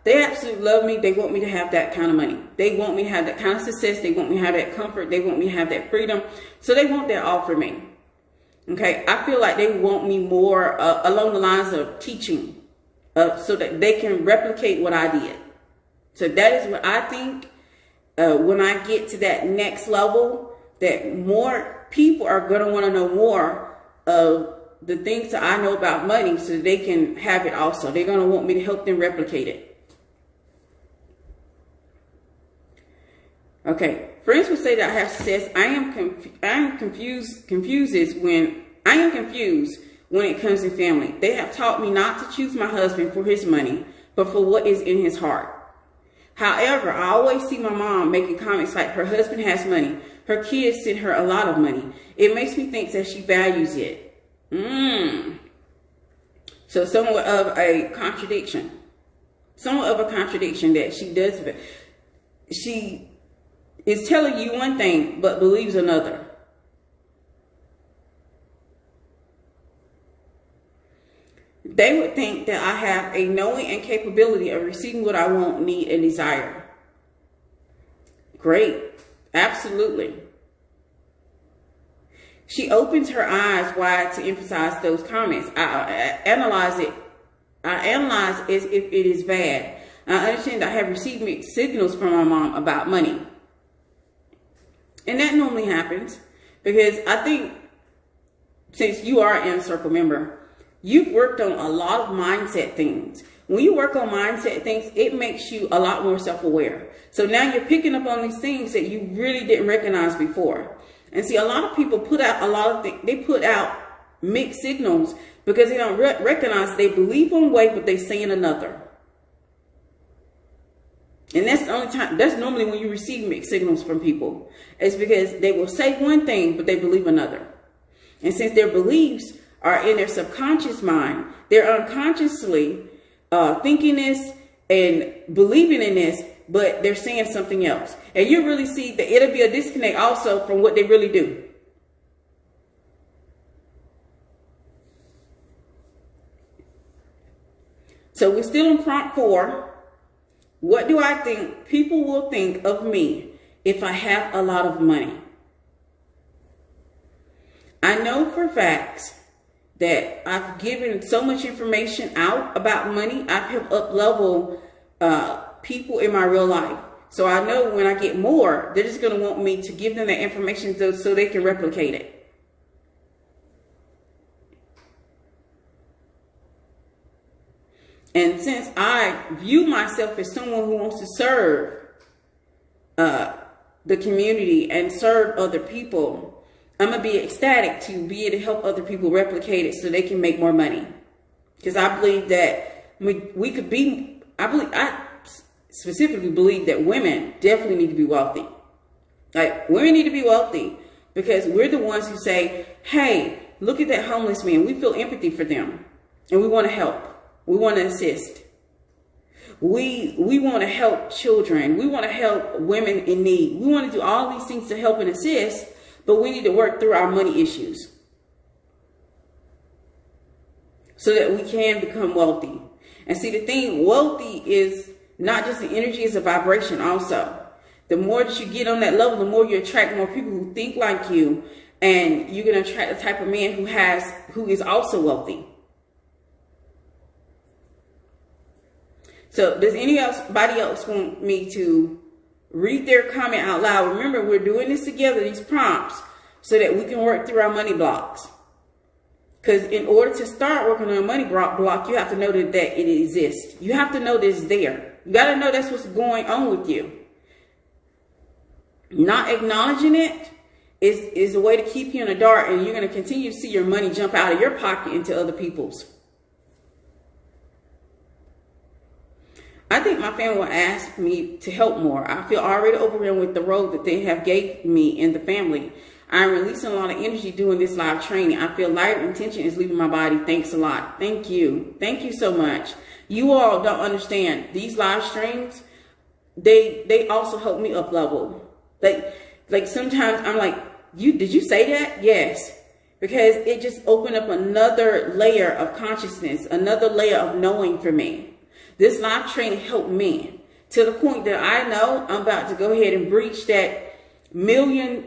they absolutely love me. They want me to have that kind of money. They want me to have that kind of success. They want me to have that comfort. They want me to have that freedom. So they want that all for me. Okay. I feel like they want me more along the lines of teaching, so that they can replicate what I did. So that is what I think. When I get to that next level, that more people are going to want to know more of the things that I know about money, so they can have it also. They're going to want me to help them replicate it. Okay, friends would say that I have success. I am confused when it comes to family. They have taught me not to choose my husband for his money, but for what is in his heart. However, I always see my mom making comments like her husband has money. Her kids send her a lot of money. It makes me think that she values it. So somewhat of a contradiction. That she does. She is telling you one thing, but believes another. They would think that I have a knowing and capability of receiving what I want, need, and desire. Great. Absolutely. She opens her eyes wide to emphasize those comments. I analyze it. I analyze as if it is bad. I understand that I have received mixed signals from my mom about money. And that normally happens because I think, since you are an Inner Circle member, you've worked on a lot of mindset things. When you work on mindset things, it makes you a lot more self-aware. So now you're picking up on these things that you really didn't recognize before. And see, a lot of people put out a lot of things. They put out mixed signals because they don't recognize they believe one way, but they say in another. And that's the only time, that's normally when you receive mixed signals from people. It's because they will say one thing, but they believe another. And since their beliefs are in their subconscious mind. They're unconsciously thinking this and believing in this, but they're saying something else. And you really see that it'll be a disconnect also from what they really do. So we're still in prompt 4. What do I think people will think of me if I have a lot of money? I know for facts that I've given so much information out about money. I've helped up-level people in my real life. So I know when I get more, they're just going to want me to give them that information so they can replicate it. And since I view myself as someone who wants to serve the community and serve other people, I'm going to be ecstatic to be able to help other people replicate it so they can make more money. Because I believe that we could be, I specifically believe that women definitely need to be wealthy. Like, women need to be wealthy because we're the ones who say, hey, look at that homeless man. We feel empathy for them and we want to help. We want to assist. We want to help children. We want to help women in need. We want to do all these things to help and assist, but we need to work through our money issues so that we can become wealthy. And see, the thing, wealthy is not just the energy, it's a vibration also. The more that you get on that level, the more you attract more people who think like you, and you're going to attract the type of man who is also wealthy. So does anybody else want me to read their comment out loud? Remember, we're doing this together, these prompts, so that we can work through our money blocks. Because in order to start working on a money block, you have to know that it exists. You have to know that it's there. You got to know that's what's going on with you. Not acknowledging it is a way to keep you in the dark, and you're going to continue to see your money jump out of your pocket into other people's. I think my family will ask me to help more. I feel already overwhelmed with the role that they have gave me in the family. I'm releasing a lot of energy doing this live training. I feel lighter and tension is leaving my body. Thanks a lot. Thank you. Thank you so much. You all don't understand. These live streams, they also help me up level. Like sometimes I'm like, did you say that? Yes. Because it just opened up another layer of consciousness, another layer of knowing for me. This live training helped me to the point that I know I'm about to go ahead and breach that $1 million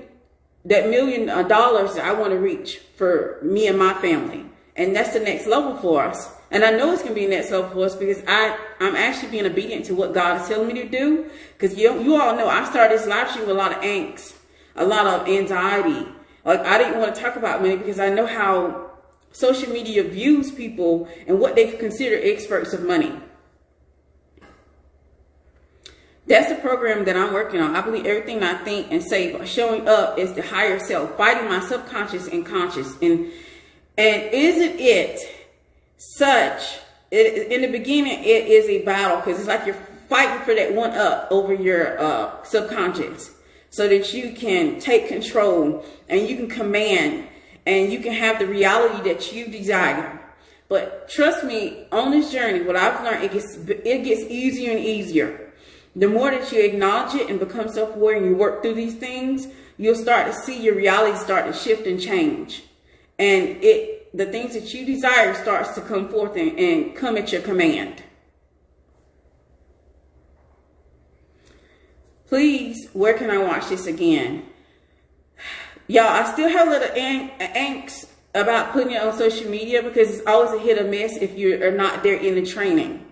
that I want to reach for me and my family. And that's the next level for us. And I know it's going to be the next level for us because I'm actually being obedient to what God is telling me to do. Because you all know I started this live stream with a lot of angst, a lot of anxiety. Like, I didn't want to talk about money because I know how social media views people and what they consider experts of money. That's the program that I'm working on. I believe everything I think and say showing up is the higher self, fighting my subconscious and conscious. And isn't it such, in the beginning, it is a battle because it's like you're fighting for that one up over your subconscious so that you can take control and you can command and you can have the reality that you desire. But trust me, on this journey, what I've learned, it gets easier and easier. The more that you acknowledge it and become self-aware and you work through these things, you'll start to see your reality start to shift and change. And the things that you desire starts to come forth and come at your command. Please, where can I watch this again? Y'all, I still have a little angst about putting it on social media because it's always a hit or miss if you are not there in the training.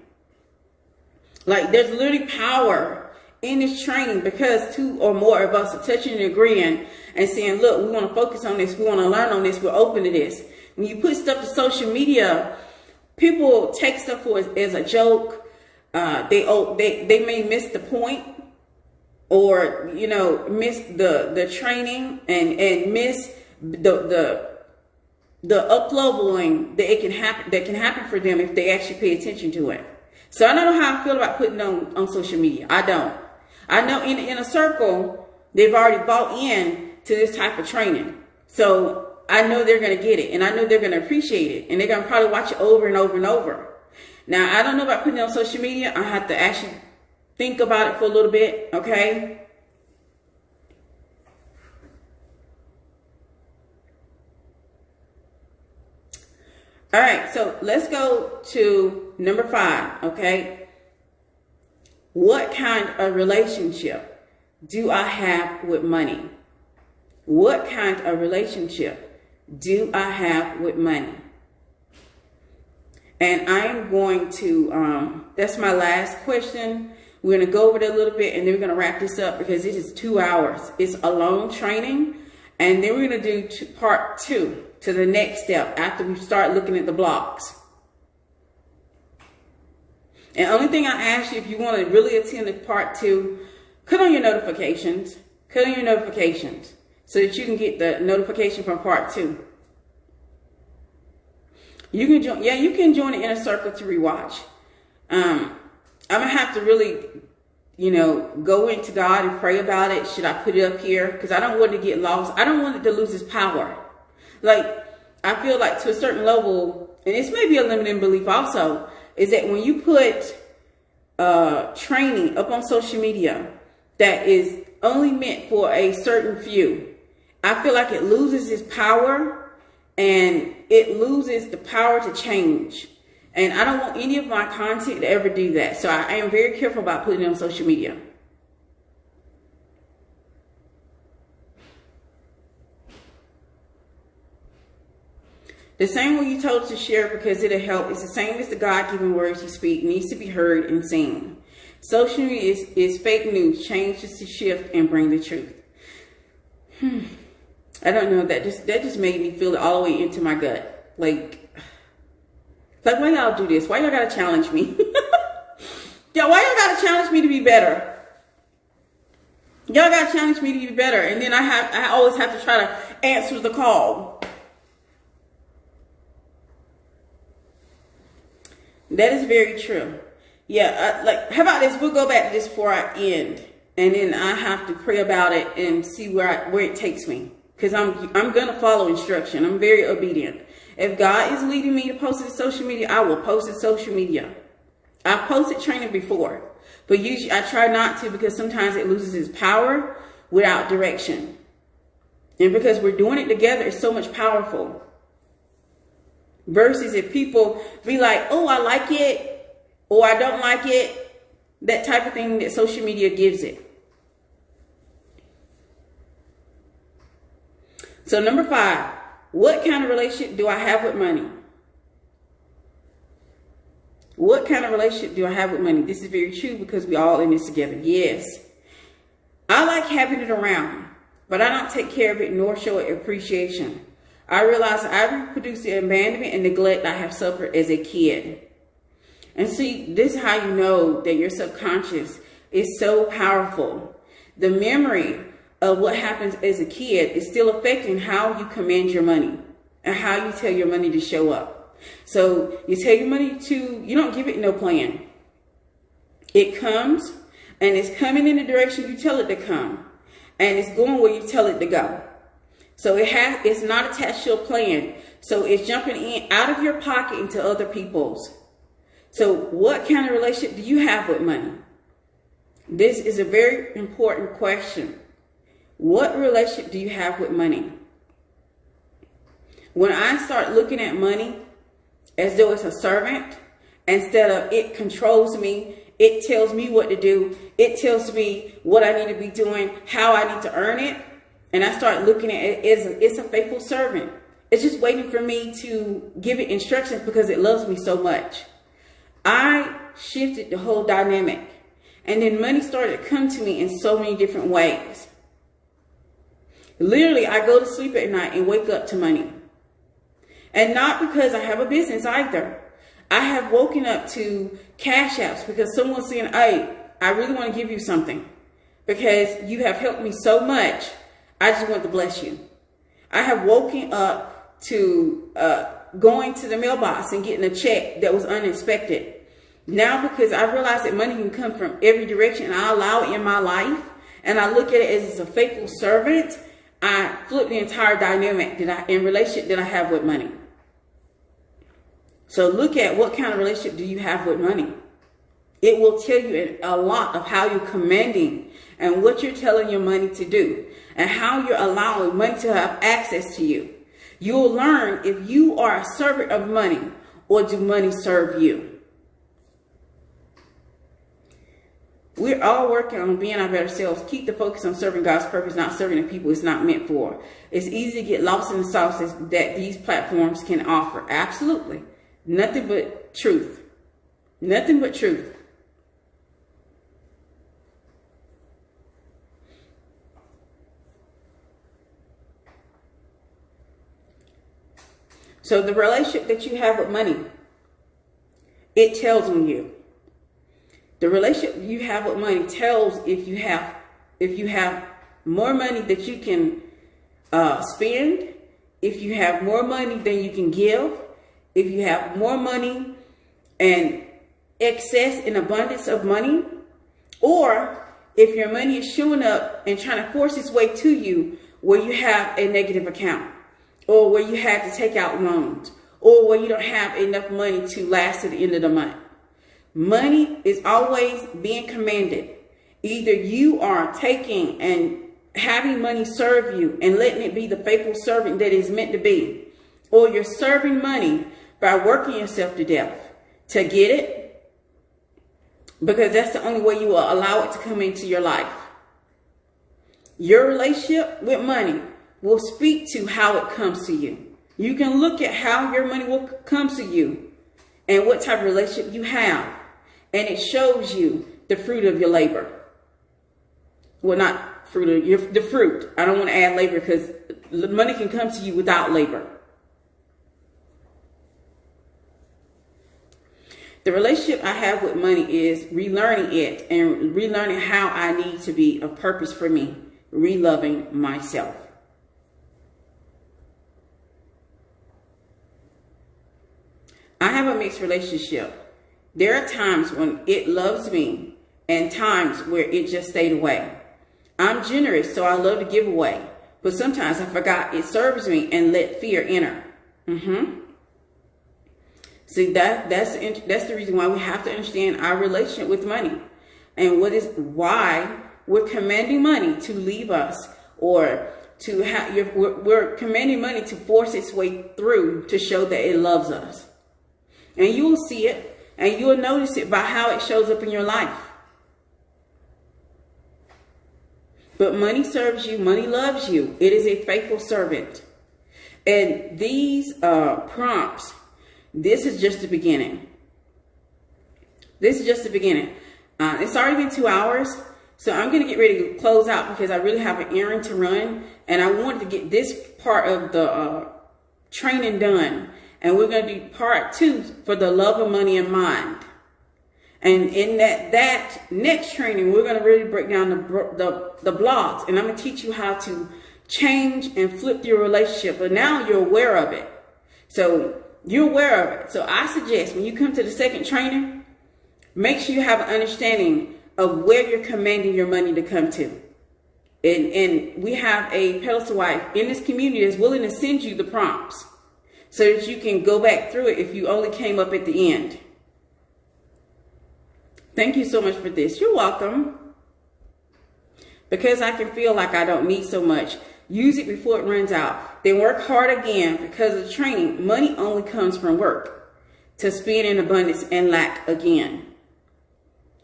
Like, there's literally power in this training because 2 or more of us are touching and agreeing and saying, look, we want to focus on this. We want to learn on this. We're open to this. When you put stuff to social media, people take stuff as a joke. They may miss the point or, miss the training and miss the up-leveling that can happen for them if they actually pay attention to it. So I don't know how I feel about putting on social media. I don't. I know in a circle, they've already bought in to this type of training. So I know they're going to get it, and I know they're going to appreciate it, and they're going to probably watch it over and over and over. Now, I don't know about putting it on social media. I have to actually think about it for a little bit, okay? All right, so let's go to number 5, okay? What kind of relationship do I have with money? What kind of relationship do I have with money? And I'm going to, that's my last question. We're going to go over that a little bit, and then we're going to wrap this up because it is 2 hours. It's a long training. And then we're going to do part 2 to the next step after we start looking at the blocks. And the only thing I ask you, if you want to really attend the part 2, cut on your notifications. Cut on your notifications so that you can get the notification from part 2. You can join, you can join the inner circle to rewatch. I'm going to have to really, go into God and pray about it. Should I put it up here? Because I don't want it to get lost. I don't want it to lose its power. Like, I feel like to a certain level, and this may be a limiting belief also, is that when you put training up on social media that is only meant for a certain few, I feel like it loses its power and it loses the power to change. And I don't want any of my content to ever do that. So I am very careful about putting it on social media. The same way you told us to share because it'll help. It's the same as the God-given words you speak. It needs to be heard and seen. Social media is fake news. Change is to shift and bring the truth. I don't know. That just made me feel it all the way into my gut. Like why y'all do this? Why y'all gotta challenge me? Why y'all gotta challenge me to be better? Y'all gotta challenge me to be better. And then I always have to try to answer the call. That is very true. Yeah, how about this? We'll go back to this before I end. And then I have to pray about it and see where it takes me. Because I'm going to follow instruction. I'm very obedient. If God is leading me to post it to social media, I will post it to social media. I've posted training before. But usually I try not to because sometimes it loses its power without direction. And because we're doing it together, it's so much powerful. Versus if people be like, oh, I like it, or I don't like it, that type of thing that social media gives it. So number 5, what kind of relationship do I have with money? What kind of relationship do I have with money? This is very true because we all in this together. Yes. I like having it around, but I don't take care of it nor show it appreciation. I realize I reproduce the abandonment and neglect I have suffered as a kid. And see, this is how you know that your subconscious is so powerful. The memory of what happens as a kid is still affecting how you command your money and how you tell your money to show up. So you tell your money you don't give it no plan. It comes and it's coming in the direction you tell it to come. And it's going where you tell it to go. So it's not attached to a plan. So it's jumping in out of your pocket into other people's. So what kind of relationship do you have with money? This is a very important question. What relationship do you have with money? When I start looking at money as though it's a servant, instead of it controls me, it tells me what to do, it tells me what I need to be doing, how I need to earn it, and I start looking at it as it's a faithful servant. It's just waiting for me to give it instructions because it loves me so much. I shifted the whole dynamic. And then money started to come to me in so many different ways. Literally, I go to sleep at night and wake up to money. And not because I have a business either. I have woken up to cash apps because someone's saying, hey, I really want to give you something because you have helped me so much. I just want to bless you. I have woken up to going to the mailbox and getting a check that was unexpected. Now, because I realize that money can come from every direction and I allow it in my life and I look at it as a faithful servant, I flip the entire dynamic in relationship that I have with money. So look at what kind of relationship do you have with money. It will tell you a lot of how you're commanding and what you're telling your money to do and how you're allowing money to have access to you. You'll learn if you are a servant of money or do money serve you. We're all working on being our better selves. Keep the focus on serving God's purpose, not serving the people it's not meant for. It's easy to get lost in the sauces that these platforms can offer. Absolutely. Nothing but truth. Nothing but truth. So the relationship that you have with money, it tells on you. The relationship you have with money tells if you have more money that you can spend, if you have more money than you can give, if you have more money and excess and abundance of money, or if your money is showing up and trying to force its way to you where you have a negative account, or where you have to take out loans, or where you don't have enough money to last to the end of the month. Money is always being commanded. Either you are taking and having money serve you and letting it be the faithful servant that is meant to be, or you're serving money by working yourself to death to get it, because that's the only way you will allow it to come into your life. Your relationship with money will speak to how it comes to you. You can look at how your money will come to you and what type of relationship you have. And it shows you the fruit of your labor. Well, not fruit of the fruit. I don't want to add labor because money can come to you without labor. The relationship I have with money is relearning it and relearning how I need to be of purpose for me, reloving myself. I have a mixed relationship. There are times when it loves me and times where it just stayed away. I'm generous, so I love to give away. But sometimes I forgot it serves me and let fear enter. See, that's the reason why we have to understand our relationship with money and why we're commanding money to leave us, or we're commanding money to force its way through to show that it loves us. And you will see it, and you'll notice it by how it shows up in your life. But money serves you. Money loves you. It is a faithful servant. And these prompts, this is just the beginning. This is just the beginning. It's already been 2 hours, so I'm going to get ready to close out because I really have an errand to run. And I wanted to get this part of the training done. And we're going to do part 2 for the love of money in mind. And in that next training, we're going to really break down the blocks. And I'm going to teach you how to change and flip your relationship. But now you're aware of it. So you're aware of it. So I suggest when you come to the second training, make sure you have an understanding of where you're commanding your money to come to. And we have a pedestal wife in this community that's willing to send you the prompts, so that you can go back through it if you only came up at the end. Thank you so much for this. You're welcome. Because I can feel like I don't need so much, use it before it runs out. Then work hard again, because of training. Money only comes from work to spend in abundance and lack again.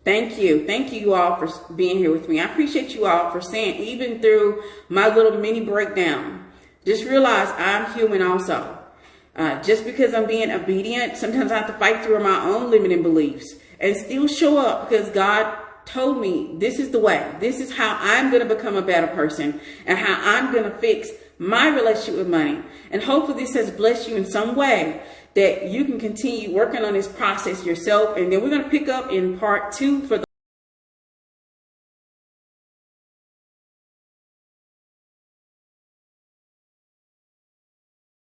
Thank you. Thank you all for being here with me. I appreciate you all for saying, even through my little mini breakdown, just realize I'm human also. Just because I'm being obedient, sometimes I have to fight through my own limiting beliefs and still show up, because God told me this is the way. This is how I'm going to become a better person and how I'm going to fix my relationship with money. And hopefully this has blessed you in some way that you can continue working on this process yourself. And then we're going to pick up in part 2 for